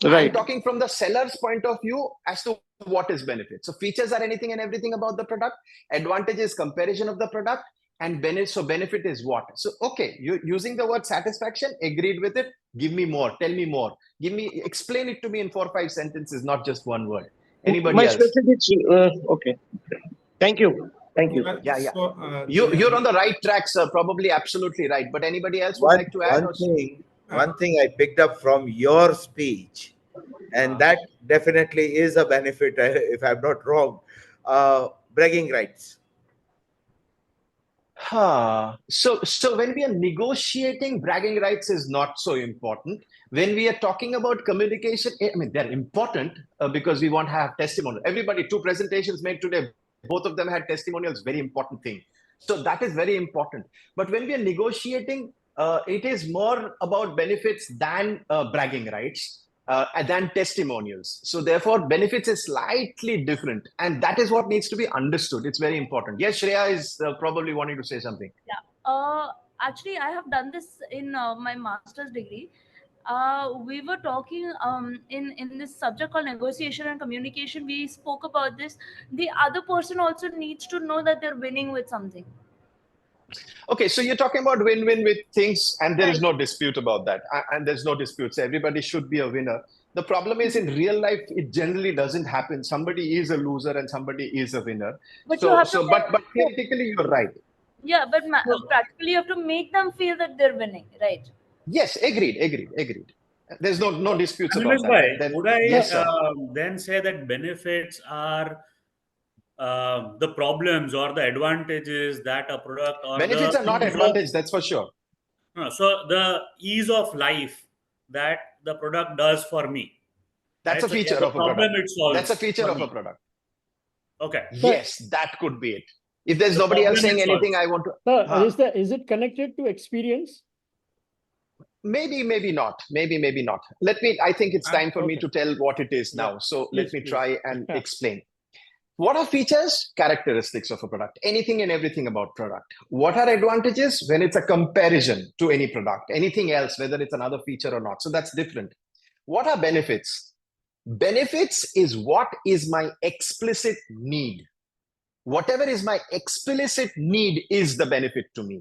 I'm Right. talking from the seller's point of view as to what is benefit. So features are anything and everything about the product. Advantage is comparison of the product, and benefit. So benefit is what? So okay, you using the word satisfaction, agreed with it. Give me more. Tell me more. Explain it to me in 4 or 5 sentences, not just one word. Anybody My else? specifics. Okay. Thank you. Thank you. Yeah. So, You're on the right track, sir. Probably absolutely right. But anybody else would like to add? One thing I picked up from your speech, and that definitely is a benefit, if I'm not wrong, bragging rights. So when we are negotiating, bragging rights is not so important. When we are talking about communication, I mean, they're important because we want to have testimonial. Everybody, 2 presentations made today, both of them had testimonials, very important thing. So that is very important. But when we are negotiating, it is more about benefits than bragging rights. Than testimonials. So therefore, benefits is slightly different. And that is what needs to be understood. It's very important. Yes, Shreya is probably wanting to say something. Yeah. Actually, I have done this in my master's degree. We were talking in this subject called negotiation and communication. We spoke about this. The other person also needs to know that they're winning with something. Okay, so you're talking about win-win with things, and there is Right. no dispute about that. And there's no dispute. So everybody should be a winner. The problem is in real life, it generally doesn't happen. Somebody is a loser and somebody is a winner. But you have to But theoretically, you're right. Yeah, but practically you have to make them feel that they're winning, right? Yes, agreed. There's no disputes about Animesh Bhai, that. would I Yes, sir. then say that benefits are the problems or the advantages that a product or Benefits the are not ease advantage, that's for sure. so the ease of life that the product does for me. That's right? a feature the of a problem product. it solves That's a feature for of me. a product. Okay. Yes, that could be it. If there's The nobody else problem saying it anything, solves. I want to. Sir, is it connected to experience? Maybe not. Maybe not. I think it's time for me Okay. to tell what it is Yeah. now. So Please, let me please. try and explain. What are features? Characteristics of a product. Anything and everything about product. What are advantages? When it's a comparison to any product. Anything else, whether it's another feature or not. So that's different. What are benefits? Benefits is what is my explicit need. Whatever is my explicit need is the benefit to me.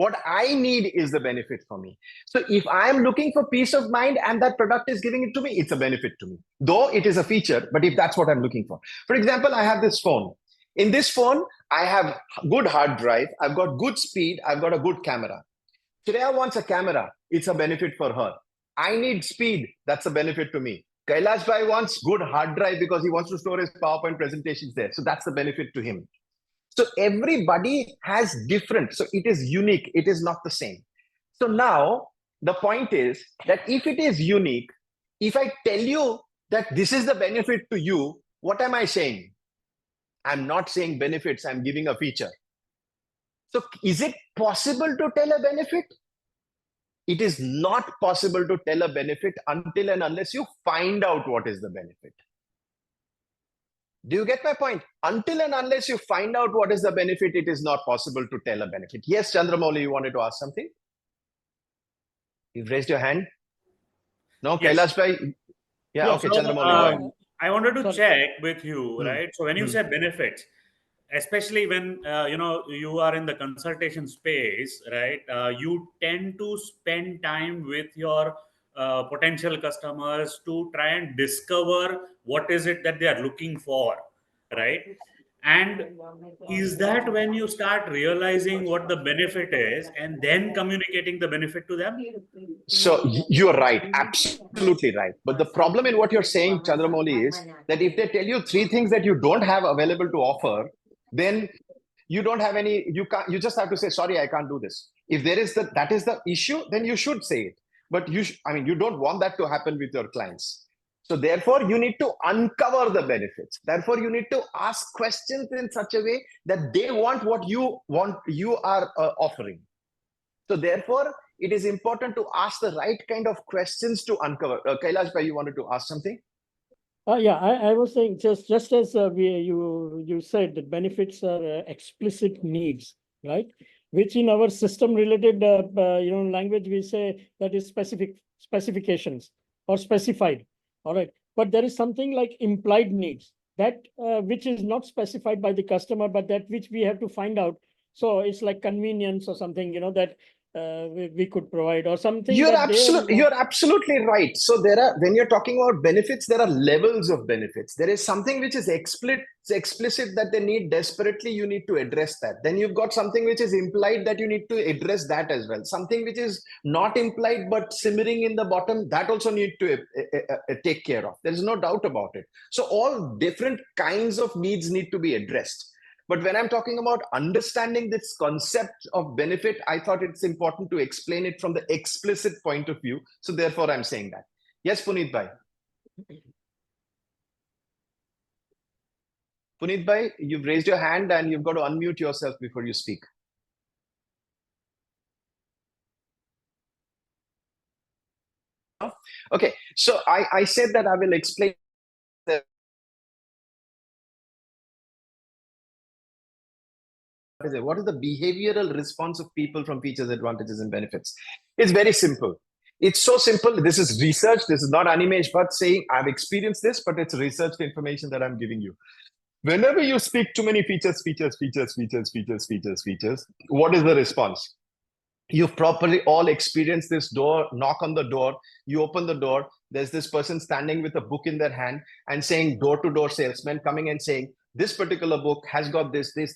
What I need is the benefit for me. So if I am looking for peace of mind and that product is giving it to me, it's a benefit to me. Though it is a feature, but if that's what I'm looking for. For example, I have this phone. In this phone, I have good hard drive. I've got good speed. I've got a good camera. Shreya wants a camera. It's a benefit for her. I need speed. That's a benefit to me. Kailash Bhai wants good hard drive because he wants to store his PowerPoint presentations there. So that's the benefit to him. So everybody has different. So it is unique. It is not the same. So now the point is that if it is unique, if I tell you that this is the benefit to you, what am I saying? I'm not saying benefits. I'm giving a feature. So is it possible to tell a benefit? It is not possible to tell a benefit until and unless you find out what is the benefit. Do you get my point? Until and unless you find out what is the benefit, it is not possible to tell a benefit. Yes, Chandramouli, you wanted to ask something? You've raised your hand? No, Yes. Kailash Bhai? Yeah, okay, So, Chandramouli, go ahead. I wanted to Sorry. check with you, right? So when you say benefits, especially when you are in the consultation space, right? You tend to spend time with your potential customers to try and discover what is it that they are looking for, right? And is that when you start realizing what the benefit is and then communicating the benefit to them? So you're right, absolutely right. But the problem in what you're saying, Chandramouli, is that if they tell you 3 things that you don't have available to offer, then you don't have any, you just have to say, sorry, I can't do this. If that is the issue, then you should say it. but you don't want that to happen with your clients. So therefore, you need to uncover the benefits. Therefore, you need to ask questions in such a way that they want what you are offering. So therefore, it is important to ask the right kind of questions to uncover. Kailash bhai, you wanted to ask something? Yeah, I was saying just as you said that benefits are explicit needs, right? Which in our system related language we say that is specifications or specified. All right, but there is something like implied needs that which is not specified by the customer, but that which we have to find out. So it's like convenience or something, that we could provide or something. You're absolutely right. So when you're talking about benefits, there are levels of benefits. There is something which is explicit that they need desperately, you need to address that. Then you've got something which is implied that you need to address that as well. Something which is not implied but simmering in the bottom, that also need to take care of. There is no doubt about it. So all different kinds of needs need to be addressed. But when I'm talking about understanding this concept of benefit, I thought it's important to explain it from the explicit point of view. So therefore, I'm saying that. Yes, Puneet bhai. Puneet bhai, you've raised your hand and you've got to unmute yourself before you speak. Okay, so I said that I will explain what is the behavioral response of people from features, advantages, and benefits. It's very simple. It's so simple. This is research. This is not Animesh Bhatt saying I've experienced this, but it's researched information that I'm giving you. Whenever you speak too many features, what is the response? You've probably all experienced this knock on the door. You open the door. There's this person standing with a book in their hand and saying door-to-door salesman coming and saying, this particular book has got this, blah,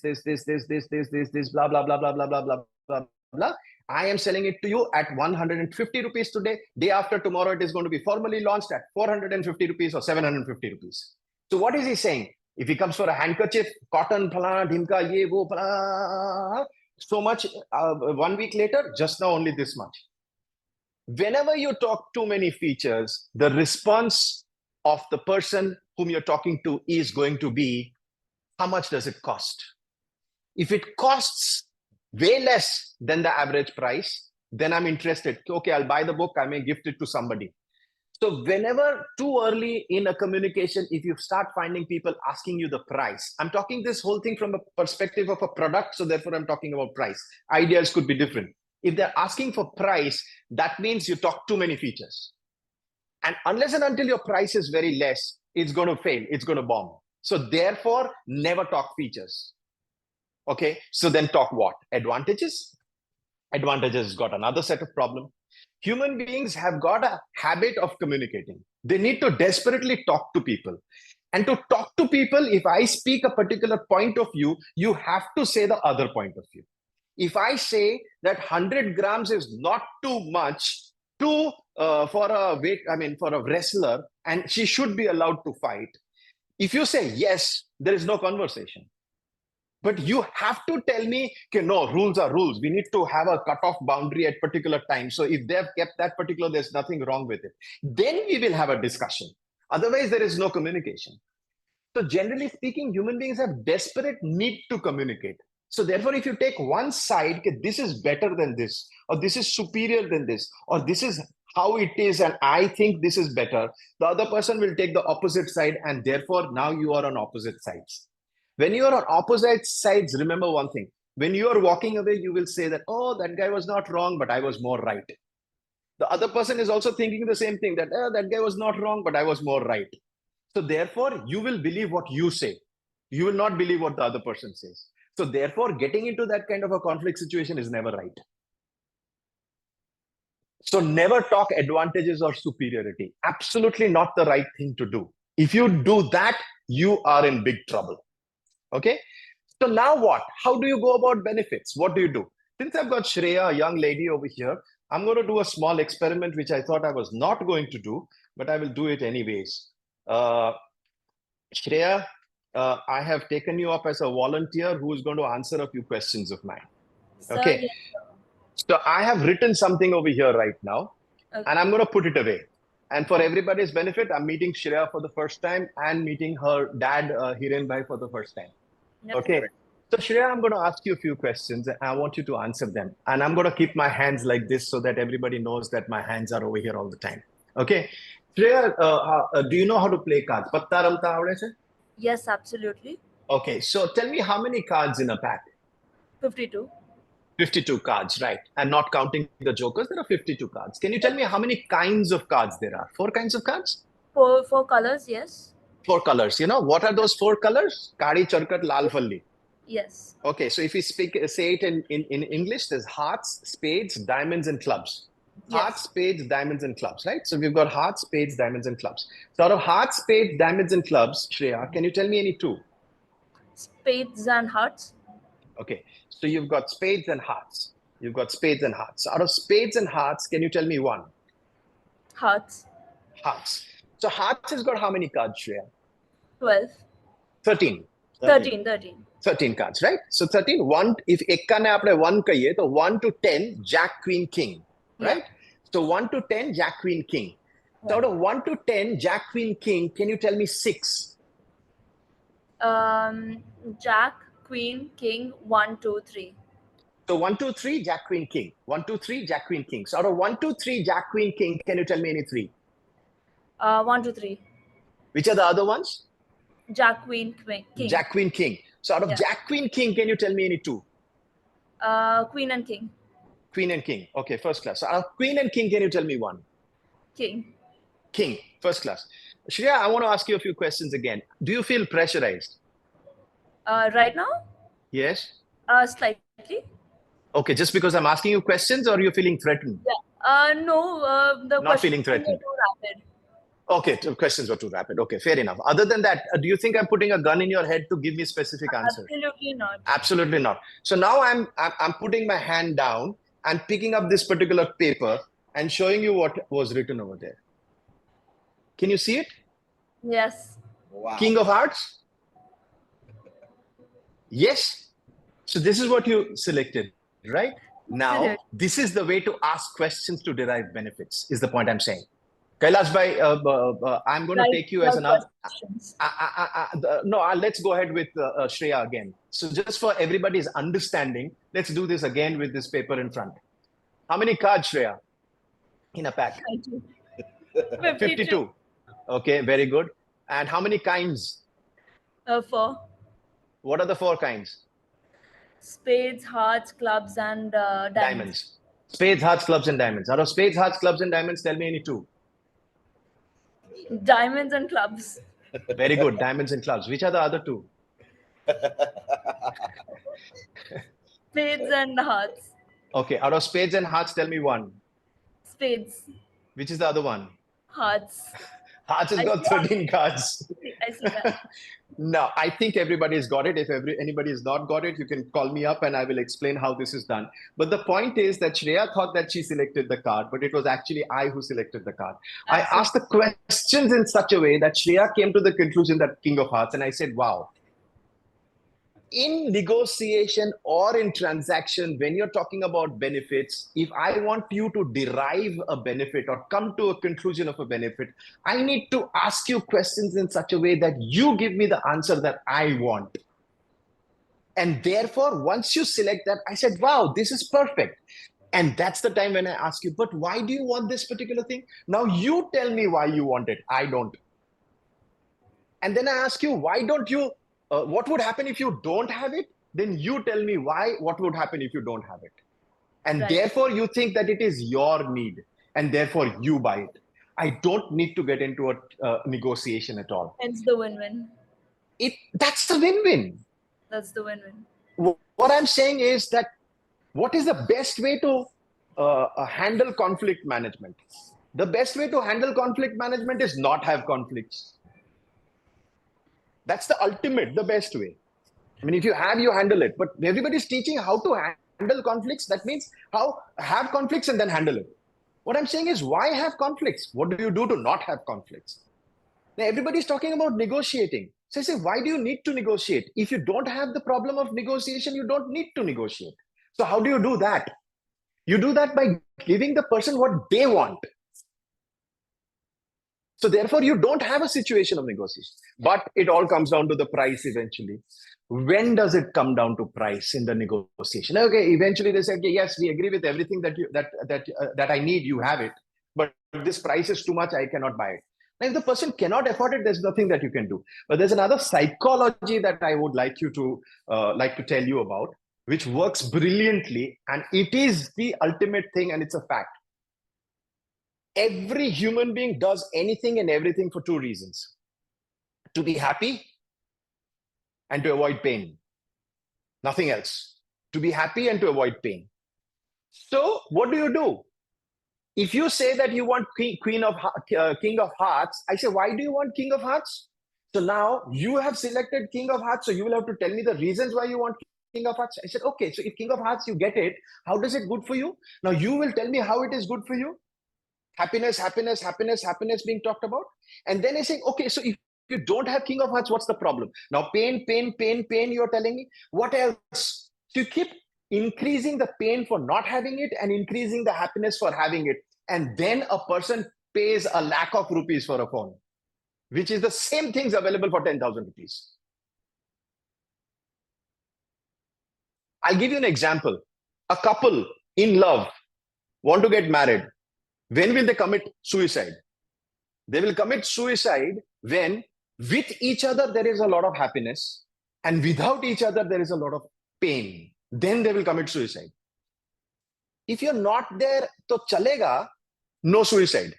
blah, blah, blah, blah, blah, blah, blah, blah. I am selling it to you at 150 rupees today. Day after tomorrow, it is going to be formally launched at 450 rupees or 750 rupees. So what is he saying? If he comes for a handkerchief, cotton, phalana, dhimka, ye, wo, phalana, so much, 1 week later, just now only this much. Whenever you talk too many features, the response of the person whom you're talking to is going to be, how much does it cost? If it costs way less than the average price, then I'm interested. Okay, I'll buy the book. I may gift it to somebody. So whenever too early in a communication, if you start finding people asking you the price, I'm talking this whole thing from a perspective of a product. So therefore, I'm talking about price. Ideas could be different. If they're asking for price, that means you talk too many features. And unless and until your price is very less, it's going to fail. It's going to bomb. So therefore, never talk features. Okay, so then talk what? Advantages. Advantages has got another set of problems. Human beings have got a habit of communicating. They need to desperately talk to people. And to talk to people, if I speak a particular point of view, you have to say the other point of view. If I say that 100 grams is not too much for a wrestler, and she should be allowed to fight, if you say yes, there is no conversation. But you have to tell me, okay, no, rules are rules. We need to have a cutoff boundary at particular time. So if they've kept that particular, there's nothing wrong with it. Then we will have a discussion. Otherwise, there is no communication. So generally speaking, human beings have desperate need to communicate. So therefore, if you take one side, okay, this is better than this, or this is superior than this, or this is how it is, and I think this is better, the other person will take the opposite side, and therefore now you are on opposite sides. When you are on opposite sides, remember one thing. When you are walking away, you will say that, oh, that guy was not wrong, but I was more right. The other person is also thinking the same thing, that that guy was not wrong, but I was more right. So therefore, you will believe what you say. You will not believe what the other person says. So therefore, getting into that kind of a conflict situation is never right. So never talk advantages or superiority. Absolutely not the right thing to do. If you do that, you are in big trouble. Okay, so now what? How do you go about benefits? What do you do? Since I've got Shreya, a young lady over here, I'm going to do a small experiment, which I thought I was not going to do, but I will do it anyways. Shreya, I have taken you up as a volunteer who is going to answer a few questions of mine. Okay, so I have written something over here right now. Okay. and I'm going to put it away. And for everybody's benefit, I'm meeting Shreya for the first time and meeting her dad, Hiren Bhai, for the first time. Yep. Okay. So Shreya, I'm going to ask you a few questions and I want you to answer them. And I'm going to keep my hands like this so that everybody knows that my hands are over here all the time. Okay. Shreya, do you know how to play cards? Patta ramta avde se? Yes, absolutely. Okay. So tell me how many cards in a pack? 52. 52 cards, right? And not counting the jokers, there are 52 cards. Can you tell me how many kinds of cards there are? 4 kinds of cards? Four colors, yes. 4 colors. You know, what are those 4 colors? Kadi, charkat, lal, falli. Yes. Okay, so if we say it in English, there's hearts, spades, diamonds, and clubs. Hearts, Yes. spades, diamonds, and clubs, right? So we've got hearts, spades, diamonds, and clubs. So out of hearts, spades, diamonds, and clubs, Shreya, can you tell me any 2? Spades and hearts. Okay, so you've got spades and hearts. You've got spades and hearts. So out of spades and hearts, can you tell me 1? Hearts. Hearts. So hearts has got how many cards, Shreya? 12. 13. 13. 13. 13 cards, right? So 13, 1, if ekka ne apne 1 kahiye, so 1 to 10, Jack, Queen, King, right? Yeah. So 1 to 10, Jack, Queen, King. So out of 1 to 10, Jack, Queen, King, can you tell me 6? Jack, Queen, King, 1, 2, 3. So 1, 2, 3, Jack, Queen, King. 1, 2, 3, Jack, Queen, King. So out of 1, 2, 3, Jack, Queen, King, can you tell me any 3? 1, 2, 3. Which are the other ones? Jack, Queen, King. Jack, Queen, King. So out of Yeah. Jack, Queen, King, can you tell me any 2? Queen and King. Queen and King. Okay, first class. So out of Queen and King, can you tell me 1? King. King, first class. Shreya, I want to ask you a few questions again. Do you feel pressurized? Right now? Yes? Slightly. Okay, just because I'm asking you questions or you're feeling threatened? Yeah. No, the Not feeling questions were threatened. too rapid. Okay, the questions were too rapid. Okay, fair enough. Other than that, do you think I'm putting a gun in your head to give me specific answers? Absolutely not. Absolutely not. So now I'm putting my hand down and picking up this particular paper and showing you what was written over there. Can you see it? Yes. Wow. King of Hearts? Yes. So this is what you selected, right? Now, Absolutely. this is the way to ask questions to derive benefits, is the point I'm saying. Kailash bhai, I'm going to take you as another. questions. Let's go ahead with Shreya again. So just for everybody's understanding, let's do this again with this paper in front. How many cards, Shreya, in a pack? 52. Okay, very good. And how many kinds? 4. What are the 4 kinds? Spades, hearts, clubs, and diamonds. Spades, hearts, clubs, and diamonds. Out of spades, hearts, clubs, and diamonds, tell me any 2. Diamonds and clubs. Very good. Diamonds and clubs. Which are the other 2? Spades and hearts. Okay. Out of spades and hearts, tell me 1. Spades. Which is the other one? Hearts. Hearts has got 13 cards. I see that. No, I think everybody's got it. If anybody has not got it, you can call me up and I will explain how this is done. But the point is that Shreya thought that she selected the card, but it was actually I who selected the card. I asked the questions in such a way that Shreya came to the conclusion that King of Hearts, and I said, wow. In negotiation or in transaction, when you're talking about benefits, if I want you to derive a benefit or come to a conclusion of a benefit, I need to ask you questions in such a way that you give me the answer that I want. And therefore, once you select that, I said, wow, this is perfect. And that's the time when I ask you, but why do you want this particular thing? Now you tell me why you want it. I don't. And then I ask you, why don't you? What would happen if you don't have it? Then you tell me why, what would happen if you don't have it? And therefore you think that it is your need and therefore you buy it. I don't need to get into a negotiation at all. Hence the win-win. That's the win-win. That's the win-win. What I'm saying is that what is the best way to handle conflict management? The best way to handle conflict management is not have conflicts. That's the ultimate, the best way. I mean, if you have, you handle it. But everybody's teaching how to handle conflicts. That means how have conflicts and then handle it. What I'm saying is, why have conflicts? What do you do to not have conflicts? Now, everybody's talking about negotiating. So I say, why do you need to negotiate? If you don't have the problem of negotiation, you don't need to negotiate. So how do you do that? You do that by giving the person what they want. So therefore, you don't have a situation of negotiation. But it all comes down to the price eventually. When does it come down to price in the negotiation? Okay, eventually they say, okay, yes, we agree with everything that I need. You have it, but this price is too much. I cannot buy it. Now, if the person cannot afford it, there's nothing that you can do. But there's another psychology that I would like to tell you about, which works brilliantly, and it is the ultimate thing, and it's a fact. Every human being does anything and everything for two reasons: to be happy and to avoid pain. Nothing else. To be happy and to avoid pain. So what do? If you say that you want King of Hearts, I say, why do you want King of Hearts? So now you have selected King of Hearts, so you will have to tell me the reasons why you want King of Hearts. I said, okay, so if King of Hearts, you get it, how does it good for you? Now you will tell me how it is good for you. Happiness being talked about. And then I say, okay, so if you don't have King of Hearts, what's the problem? Now pain, you're telling me. What else? So you keep increasing the pain for not having it and increasing the happiness for having it. And then a person pays a lakh of rupees for a phone, which is the same things available for 10,000 rupees. I'll give you an example. A couple in love want to get married. When will they commit suicide? They will commit suicide when with each other there is a lot of happiness and without each other there is a lot of pain. Then they will commit suicide. If you're not there, तो चलेगा, no suicide.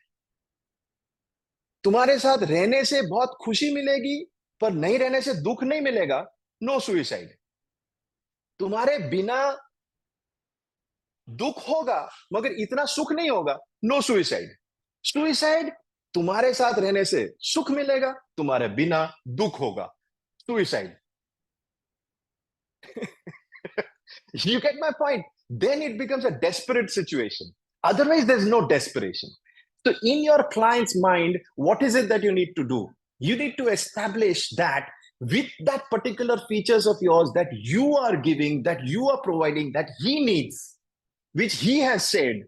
तुम्हारे साथ रहने से बहुत खुशी मिलेगी, पर नहीं रहने से दुख नहीं मिलेगा, no suicide. तुम्हारे बिना दुख होगा मगर इतना सुख नहीं होगा, नो सुइसाइड. सुइसाइड तुम्हारे साथ रहने से सुख मिलेगा, तुम्हारे बिना दुख होगा, suicide. You get my point? Then it becomes a desperate situation. Otherwise, there's no desperation. So in your client's mind, what is it that you need to do? You need to establish that with that particular features of yours that you are giving, that you are providing, that he needs, which he has said,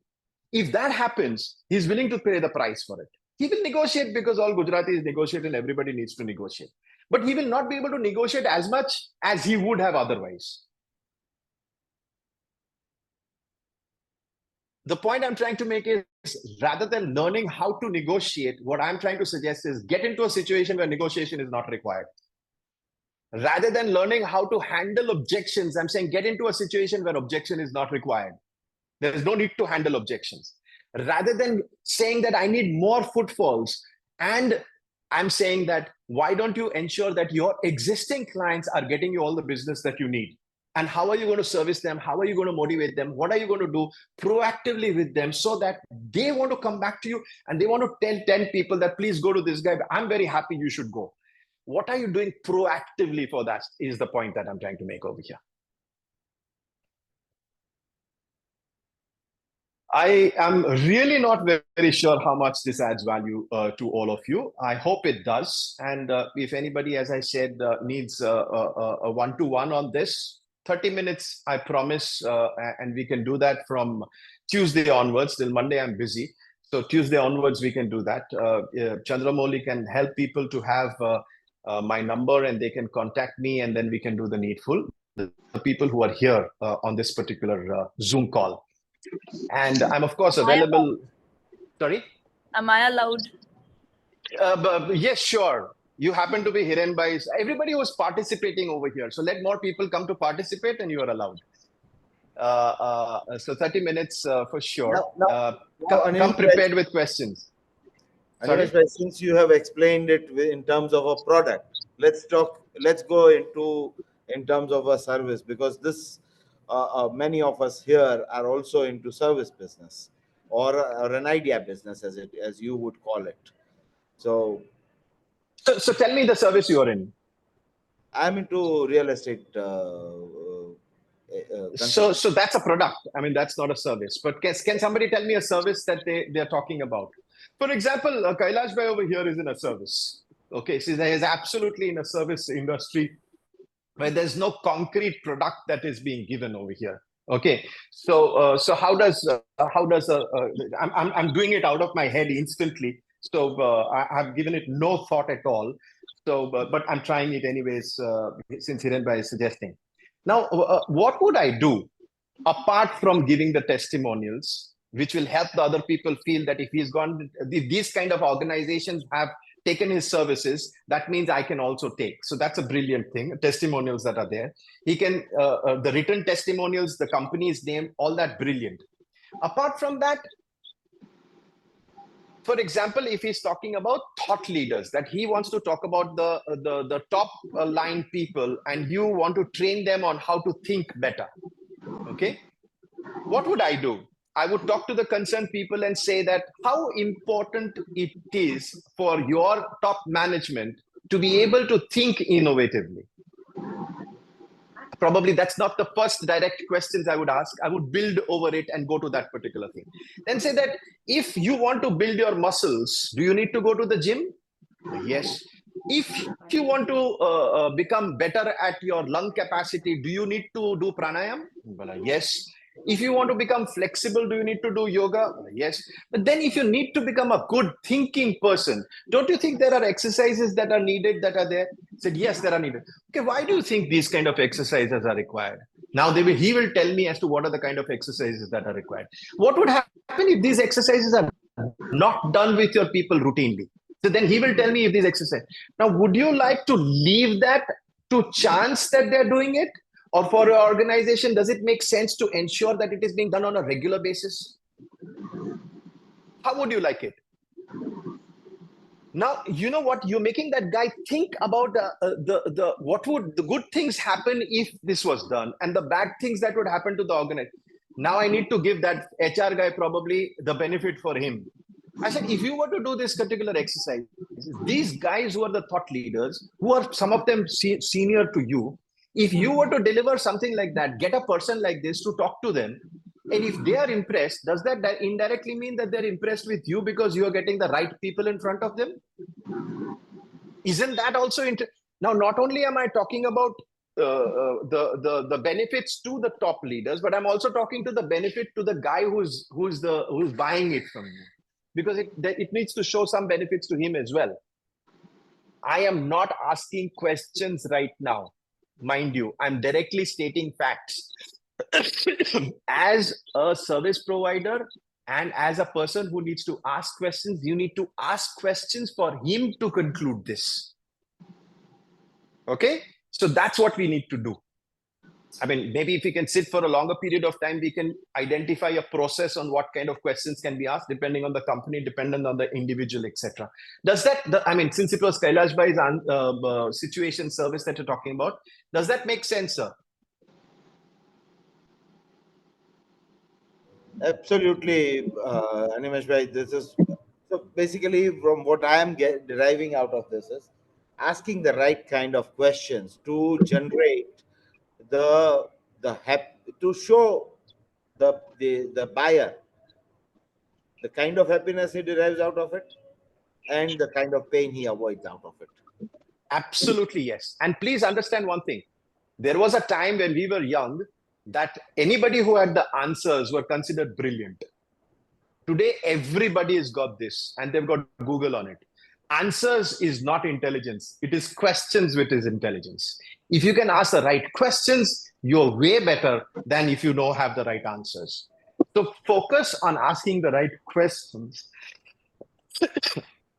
if that happens, he's willing to pay the price for it. He will negotiate because all Gujaratis negotiate and everybody needs to negotiate. But he will not be able to negotiate as much as he would have otherwise. The point I'm trying to make is, rather than learning how to negotiate, what I'm trying to suggest is get into a situation where negotiation is not required. Rather than learning how to handle objections, I'm saying get into a situation where objection is not required. There is no need to handle objections. Rather than saying that I need more footfalls, and I'm saying that why don't you ensure that your existing clients are getting you all the business that you need? And how are you going to service them? How are you going to motivate them? What are you going to do proactively with them so that they want to come back to you and they want to tell 10 people that please go to this guy. I'm very happy, you should go. What are you doing proactively for that is the point that I'm trying to make over here. I am really not very sure how much this adds value to all of you. I hope it does. And if anybody, as I said, needs a one-to-one on this, 30 minutes, I promise, and we can do that from Tuesday onwards. Till Monday, I'm busy. So Tuesday onwards, we can do that. Chandramouli can help people to have my number and they can contact me and then we can do the needful. The people who are here on this particular Zoom call. And I'm, of course, available. Sorry? Am I allowed? Yes, sure. You happen to be Hiren Bhai. Everybody was participating over here. So let more people come to participate and you are allowed. So 30 minutes for sure. Come prepared with questions. Animesh Bhai, since you have explained it in terms of a product, let's go in terms of a service, because this many of us here are also into service business or an idea business, as you would call it. So tell me the service you are in. I'm into real estate. So that's a product. I mean, that's not a service. But can somebody tell me a service that they're talking about? For example, Kailash Bhai over here is in a service. Okay, so he is absolutely in a service industry where there's no concrete product that is being given over here. Okay, so how does I'm doing it out of my head instantly. So I've given it no thought at all. So, but I'm trying it anyways, since Hirenbhai is suggesting. Now, what would I do apart from giving the testimonials, which will help the other people feel that if he's gone, these kind of organizations have taken his services, that means I can also take. So that's a brilliant thing. Testimonials that are there. He can, the written testimonials, the company's name, all that brilliant. Apart from that, for example, if he's talking about thought leaders, that he wants to talk about the top line people, and you want to train them on how to think better. Okay, what would I do? I would talk to the concerned people and say that how important it is for your top management to be able to think innovatively. Probably that's not the first direct questions I would ask. I would build over it and go to that particular thing. Then say that if you want to build your muscles, do you need to go to the gym? Yes. If you want to become better at your lung capacity, do you need to do pranayam? Well, yes. If you want to become flexible, do you need to do yoga? Yes. But then if you need to become a good thinking person, don't you think there are exercises that are needed that are there? Said, yes, there are needed. Okay, why do you think these kind of exercises are required? Now he will tell me as to what are the kind of exercises that are required. What would happen if these exercises are not done with your people routinely? So then he will tell me if these exercises. Now, would you like to leave that to chance that they're doing it? Or for your organization, does it make sense to ensure that it is being done on a regular basis? How would you like it? Now, you know what? You're making that guy think about what would the good things happen if this was done, and the bad things that would happen to the organization. Now I need to give that HR guy probably the benefit for him. I said, if you were to do this particular exercise, these guys who are the thought leaders, who are some of them senior to you, if you were to deliver something like that, get a person like this to talk to them, and if they are impressed, does that indirectly mean that they're impressed with you because you are getting the right people in front of them? Isn't that also now? Not only am I talking about the benefits to the top leaders, but I'm also talking to the benefit to the guy who's buying it from you, because it needs to show some benefits to him as well. I am not asking questions right now. Mind you, I'm directly stating facts. As a service provider and as a person who needs to ask questions, you need to ask questions for him to conclude this. Okay? So that's what we need to do. I mean, maybe if we can sit for a longer period of time, we can identify a process on what kind of questions can be asked, depending on the company, dependent on the individual, etc. Does that, I mean, since it was Kailash Bhai's situation service that you're talking about, does that make sense, sir? Absolutely, Animesh Bhai. This is so basically from what I am deriving out of this is asking the right kind of questions to generate to show the buyer the kind of happiness he derives out of it and the kind of pain he avoids out of it. Absolutely, yes. And please understand one thing. There was a time when we were young that anybody who had the answers were considered brilliant. Today, everybody has got this and they've got Google on it. Answers is not intelligence. It is questions which is intelligence. If you can ask the right questions, you're way better than if you don't have the right answers. So focus on asking the right questions.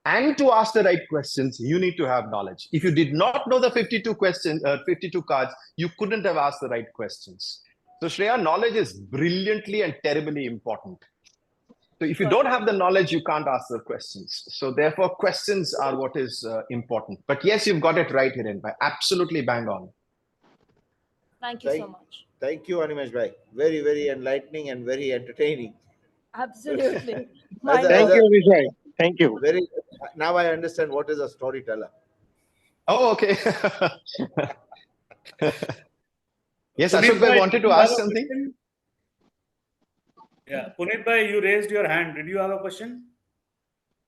And to ask the right questions, you need to have knowledge. If you did not know the 52 cards, you couldn't have asked the right questions. So Shreya, knowledge is brilliantly and terribly important. So if you don't have the knowledge, you can't ask the questions. So therefore, questions are what is important. But yes, you've got it right, Hirenbhai. Absolutely bang on. Thank you so much. Thank you, Animesh Bhai. Very, very enlightening and very entertaining. Absolutely. Thank you, Vijay. Thank you. Now I understand what is a storyteller. Oh, okay. Yes, Ashok Bhai wanted to ask something. Yeah, Punit Bhai, you raised your hand. Did you have a question?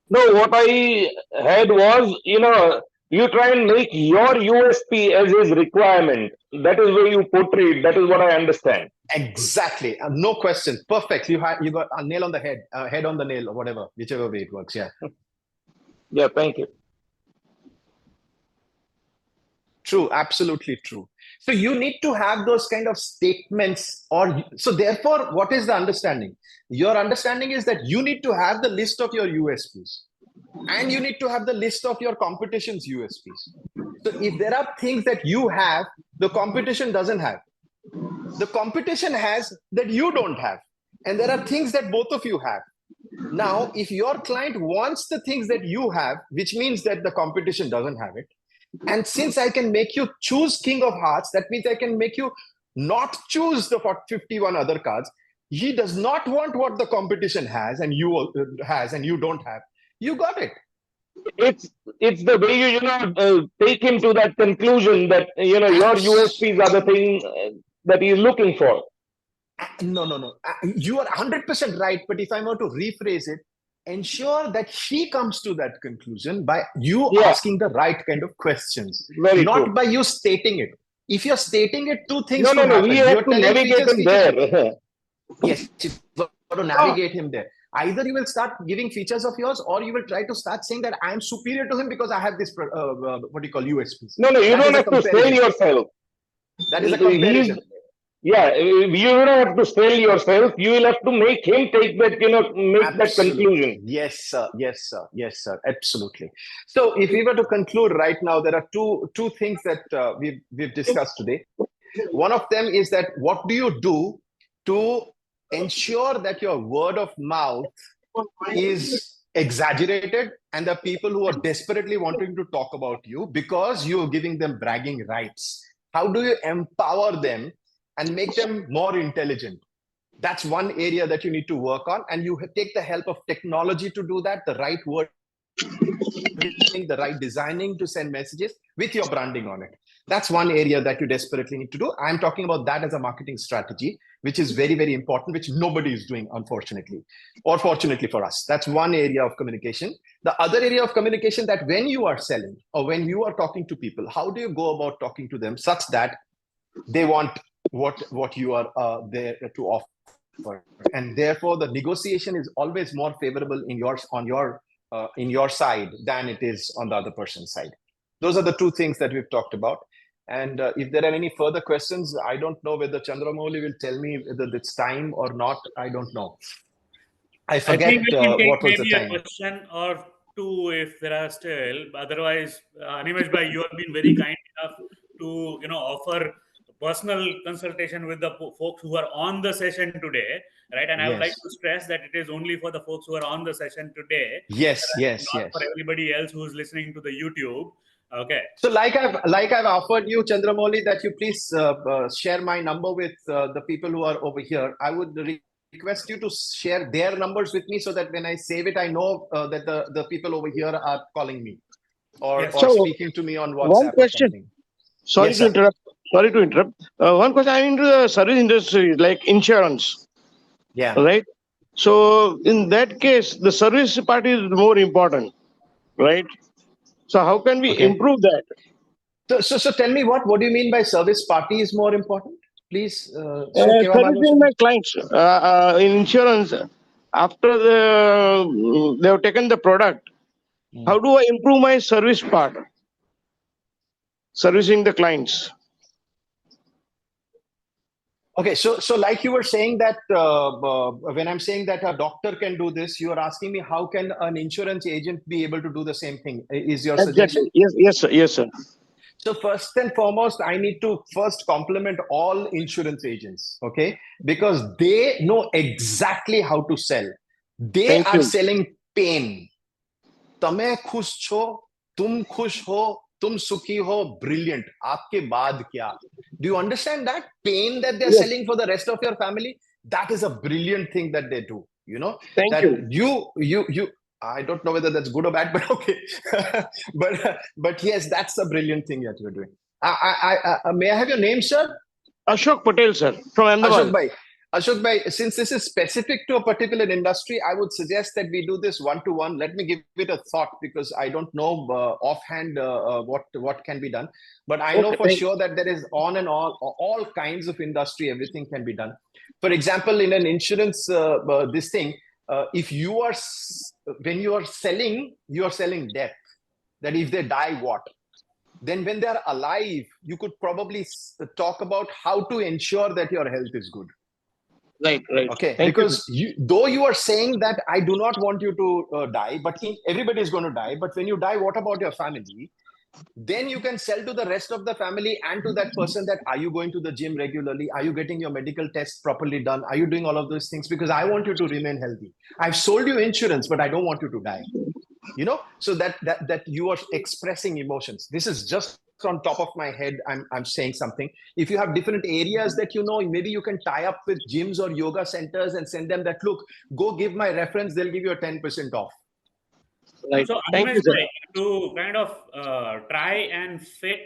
No, what I had was, you try and make your USP as his requirement. That is where you portray it. That is what I understand. Exactly. No question. Perfect. You got a nail on the head, head on the nail, or whatever, whichever way it works. Yeah. Yeah, thank you. True, absolutely true. So you need to have those kind of statements, or so therefore, what is the understanding? Your understanding is that you need to have the list of your USPs, and you need to have the list of your competition's USPs. So if there are things that you have, the competition doesn't have. The competition has that you don't have. And there are things that both of you have. Now, if your client wants the things that you have, which means that the competition doesn't have it, and since I can make you choose King of Hearts, that means I can make you not choose the 51 other cards. He does not want what the competition has and you don't have. You got it. It's the way you take him to that conclusion that your USPs are the thing that he's looking for. No. You are 100% right. But if I were to rephrase it, ensure that he comes to that conclusion by you asking the right kind of questions, not by you stating it. If you're stating it, two things could happen. We have to navigate him there. Yes, you've got to navigate him there. Either you will start giving features of yours, or you will try to start saying that I am superior to him because I have this, what do you call, USPs. No, you don't have to sell yourself. That is a comparison. You don't have to sell yourself. You will have to make him take that, make that conclusion. Yes, sir. Absolutely. So if we were to conclude right now, there are two things that we've discussed today. One of them is that what do you do to ensure that your word of mouth is exaggerated and the people who are desperately wanting to talk about you because you're giving them bragging rights. How do you empower them and make them more intelligent? That's one area that you need to work on, and you take the help of technology to do that, the right word, the right designing to send messages with your branding on it. That's one area that you desperately need to do. I'm talking about that as a marketing strategy, which is very, very important, which nobody is doing, unfortunately, or fortunately for us. That's one area of communication. The other area of communication, that when you are selling or when you are talking to people, how do you go about talking to them such that they want what you are there to offer, and therefore the negotiation is always more favorable in your side than it is on the other person's side. Those are the two things that we've talked about. And if there are any further questions, I don't know whether Chandramouli will tell me whether it's time or not. I don't know. I forget what was the time. A question or two if there are still. Otherwise, Animesh Bhai, you have been very kind enough to offer personal consultation with the folks who are on the session today, right? And I would like to stress that it is only for the folks who are on the session today. Yes. Not for everybody else who is listening to the YouTube. Okay. So like I've offered you, Chandramouli, that you please share my number with the people who are over here. I would request you to share their numbers with me so that when I save it, I know that the people over here are calling me or speaking to me on WhatsApp. One question. Sorry to interrupt. One question. I'm into the service industry, like insurance. Yeah. Right. So in that case, the service part is more important, right? So how can we improve that? So tell me, what do you mean by service party is more important? Please. Servicing my clients in insurance, after they have taken the product, how do I improve my service part? Servicing the clients. Okay, so like you were saying that when I'm saying that a doctor can do this, you are asking me how can an insurance agent be able to do the same thing? Is your suggestion? Yes, sir. So first and foremost, I need to first compliment all insurance agents, okay? Because they know exactly how to sell. They are selling pain. Tame khush cho, tum khush ho, tum sukhi ho, brilliant. Aapke baad kya? Do you understand that pain that they're selling for the rest of your family? That is a brilliant thing that they do. Thank you. I don't know whether that's good or bad, but okay. but yes, that's a brilliant thing that you're doing. May I have your name, sir? Ashok Patel, sir, from Ahmedabad. Ashok Bhai, since this is specific to a particular industry, I would suggest that we do this one-to-one. Let me give it a thought because I don't know offhand what can be done. But I know for sure that there is all kinds of industry, everything can be done. For example, in an insurance, this thing, if you are when you are selling death. That if they die, what? Then when they are alive, you could probably talk about how to ensure that your health is good. Right. Okay, Thank because though you are saying that I do not want you to die, but everybody is going to die. But when you die, what about your family? Then you can sell to the rest of the family and to that person that, are you going to the gym regularly? Are you getting your medical tests properly done? Are you doing all of those things? Because I want you to remain healthy. I've sold you insurance, but I don't want you to die. So that you are expressing emotions. This is just on top of my head. I'm saying something. If you have different areas that maybe you can tie up with gyms or yoga centers and send them that, look, go give my reference, they'll give you a 10% off. Right. So, Thank you, Animesh sir. bhai, to kind of try and fit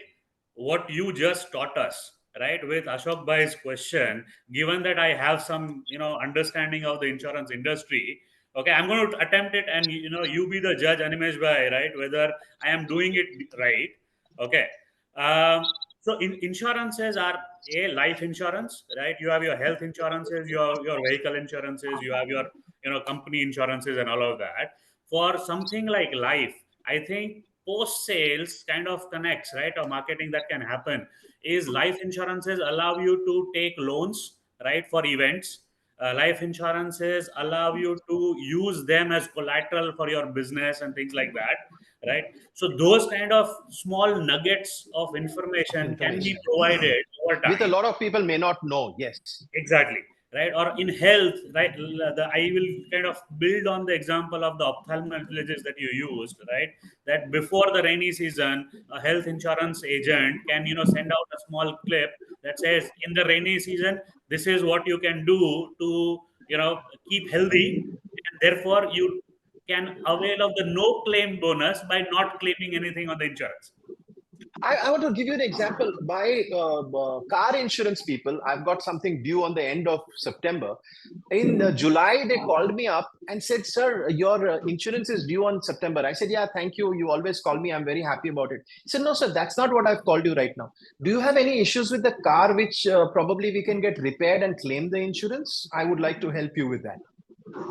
what you just taught us, right, with Ashok bhai's question, given that I have some, understanding of the insurance industry, okay, I'm going to attempt it, and you be the judge, Animesh bhai, right, whether I am doing it right, okay. So, insurances are life insurance, right? You have your health insurances, your vehicle insurances, you have your company insurances, and all of that. For something like life, I think post sales kind of connects, right, or marketing that can happen is life insurances allow you to take loans, right, for events. Life insurances allow you to use them as collateral for your business and things like that, right? So those kind of small nuggets of information can be provided over With a time. lot of people may not know. Yes. Exactly, right? Or in health, right? I will kind of build on the example of the ophthalmologist that you used, right? That before the rainy season, a health insurance agent can send out a small clip that says, in the rainy season, this is what you can do to keep healthy, and therefore you can avail of the no claim bonus by not claiming anything on the insurance. I want to give you an example. My car insurance people, I've got something due on the end of September. In July, they called me up and said, sir, your insurance is due on September. I said, yeah, thank you. You always call me. I'm very happy about it. He said, no, sir, that's not what I've called you right now. Do you have any issues with the car which probably we can get repaired and claim the insurance? I would like to help you with that.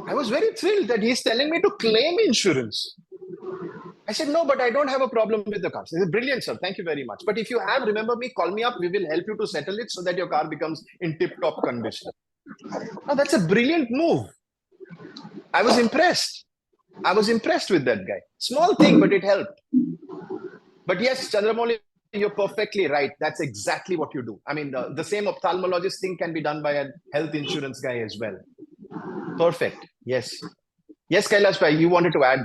I was very thrilled that he's telling me to claim insurance. I said, no, but I don't have a problem with the car. He said, brilliant, sir. Thank you very much. But if you have, remember me, call me up. We will help you to settle it so that your car becomes in tip-top condition. Now, that's a brilliant move. I was impressed. I was impressed with that guy. Small thing, but it helped. But yes, Chandramouli, you're perfectly right. That's exactly what you do. I mean, the same ophthalmologist thing can be done by a health insurance guy as well. Perfect. Yes. Yes, Kailash bhai, you wanted to add?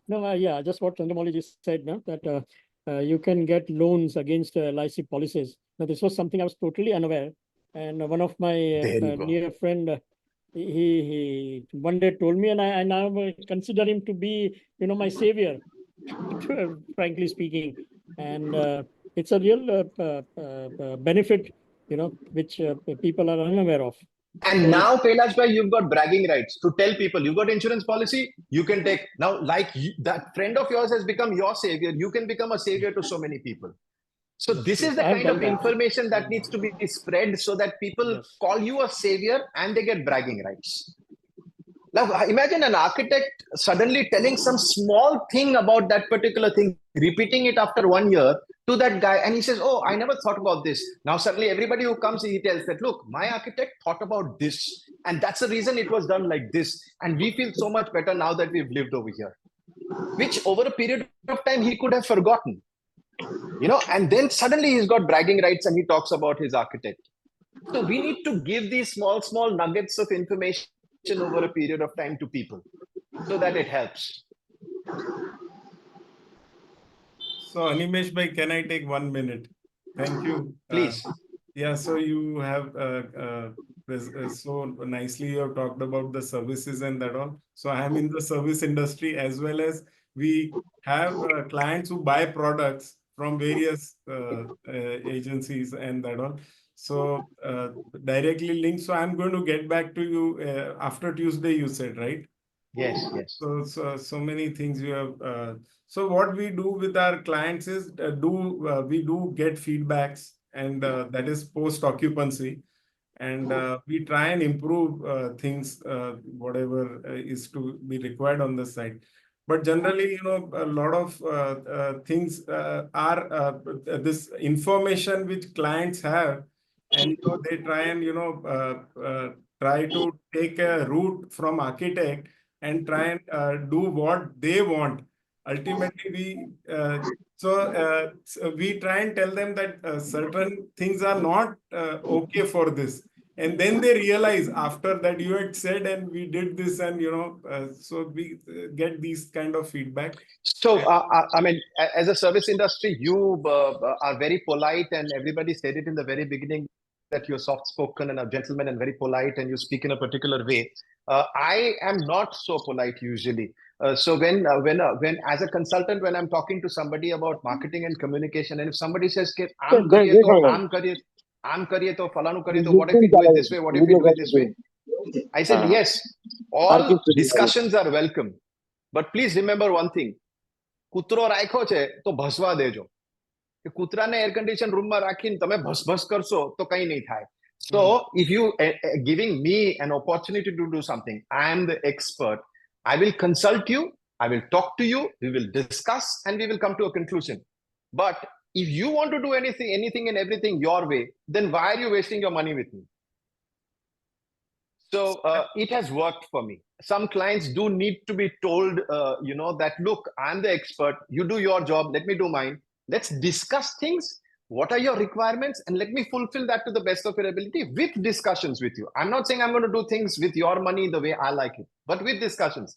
No, yeah, just what Chandramouli just said, no, that you can get loans against LIC policies. Now, this was something I was totally unaware. And one of my near friend, he one day told me, and I now consider him to be, my savior, frankly speaking. And it's a real benefit, which people are unaware of. And now, Kailash bhai, you've got bragging rights to tell people you've got insurance policy, you can take. Now, that friend of yours has become your savior. You can become a savior to so many people. So this is the kind of information that needs to be spread so that people call you a savior and they get bragging rights. Now, imagine an architect suddenly telling some small thing about that particular thing, repeating it after 1 year to that guy. And he says, oh, I never thought about this. Now, suddenly everybody who comes, he tells that, look, my architect thought about this. And that's the reason it was done like this. And we feel so much better now that we've lived over here, which over a period of time, he could have forgotten. And then suddenly he's got bragging rights and he talks about his architect. So we need to give these small nuggets of information over a period of time to people so that it helps. So Animesh bhai, can I take 1 minute? Thank you. Please. Yeah, so you have so nicely you have talked about the services and that all. So I am in the service industry, as well as we have clients who buy products from various agencies and that all. So directly linked. So I'm going to get back to you after Tuesday, you said, right? Yes. So many things you have. So what we do with our clients is we do get feedbacks, and that is post occupancy. and we try and improve things, whatever is to be required on the site. But generally, a lot of things are this information which clients have, and they try and try to take a route from architect and try and do what they want. Ultimately, we try and tell them that certain things are not okay for this. And then they realize after that you had said and we did this, and so we get these kind of feedback. So, I mean, as a service industry, you are very polite, and everybody said it in the very beginning that you're soft-spoken and a gentleman and very polite, and you speak in a particular way. I am not so polite usually. So when as a consultant, when I'm talking to somebody about marketing and communication, and if somebody says, "I'm kariye to, falanu kariye to, what if we do it this way? What if we do it this way?" I said, yes, all discussions are welcome, but please remember one thing. કૂતરો રાખ્યો છે તો ભસવા દેજો. કે કૂતરાને air condition રૂમમાં રાખીને તમે ભસ કરશો તો કંઈ નહીં થાય. So if you giving me an opportunity to do something, I am the expert. I will consult you, I will talk to you, we will discuss, and we will come to a conclusion. But if you want to do anything and everything your way, then why are you wasting your money with me? So it has worked for me. Some clients do need to be told, that, look, I'm the expert. You do your job. Let me do mine. Let's discuss things. What are your requirements? And let me fulfill that to the best of your ability with discussions with you. I'm not saying I'm going to do things with your money the way I like it, but with discussions.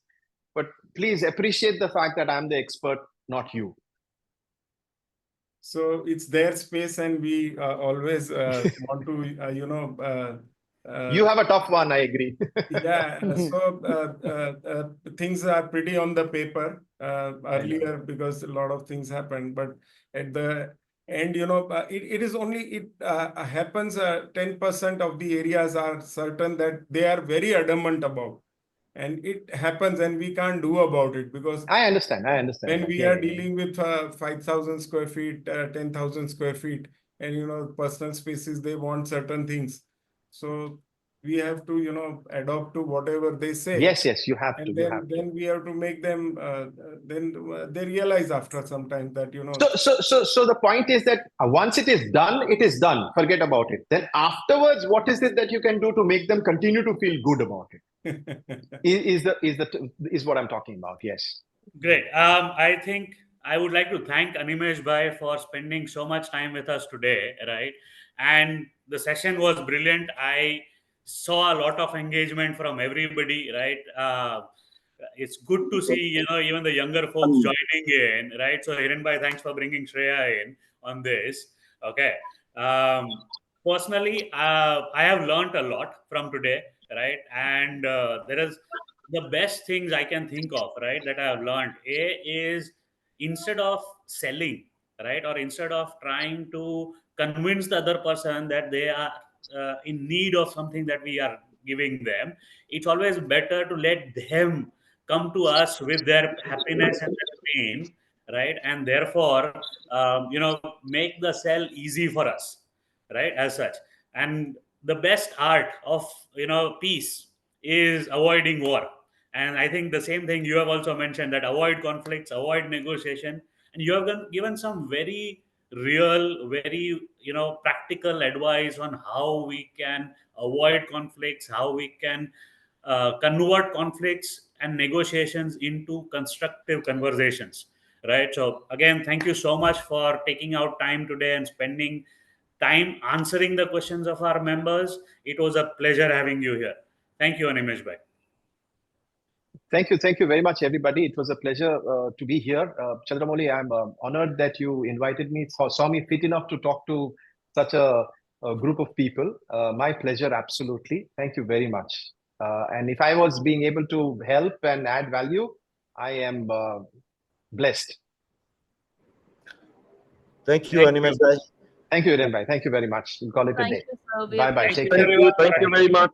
But please appreciate the fact that I'm the expert, not you. So it's their space, and we always want to, you have a tough one, I agree. Yeah, so things are pretty on the paper earlier because a lot of things happened, but at the end, it is only, it happens 10% of the areas are certain that they are very adamant about, and it happens and we can't do about it because I understand. When we are dealing with 5,000 square feet, 10,000 square feet, and personal spaces, they want certain things. So we have to, adopt to whatever they say. Yes, you have to. And then we have to make them, then they realize after some time that, So the point is that once it is done, it is done. Forget about it. Then afterwards, what is it that you can do to make them continue to feel good about it? is what I'm talking about. Yes. Great. I think I would like to thank Animesh Bhai for spending so much time with us today, right? And the session was brilliant. I saw a lot of engagement from everybody, right? It's good to see, even the younger folks joining in, right? So Hiren Bhai, thanks for bringing Shreya in on this. Okay. Personally, I have learned a lot from today, right? And there is the best things I can think of, right, that I have learned. Is instead of selling, right, or instead of trying to convince the other person that they are in need of something that we are giving them, it's always better to let them come to us with their happiness and their pain, right, and therefore make the sell easy for us, right, as such. And the best art of peace is avoiding war. And I think the same thing you have also mentioned, that avoid conflicts, avoid negotiation. And you have given some very real, very practical advice on how we can avoid conflicts, how we can convert conflicts and negotiations into constructive conversations, right? So again, thank you so much for taking out time today and spending time answering the questions of our members. It was a pleasure having you here. Thank you, Animesh Bhai. Thank you very much, everybody. It was a pleasure to be here. Chandramouli, I'm honored that you invited me, saw me fit enough to talk to such a group of people. My pleasure, absolutely. Thank you very much. And if I was being able to help and add value, I am blessed. Thank you, Animesh Bhai. Thank you, Hiren Bhai. Thank you very much. We'll call it a day. Thank you, sir. Bye-bye. Take care. Thank you very much.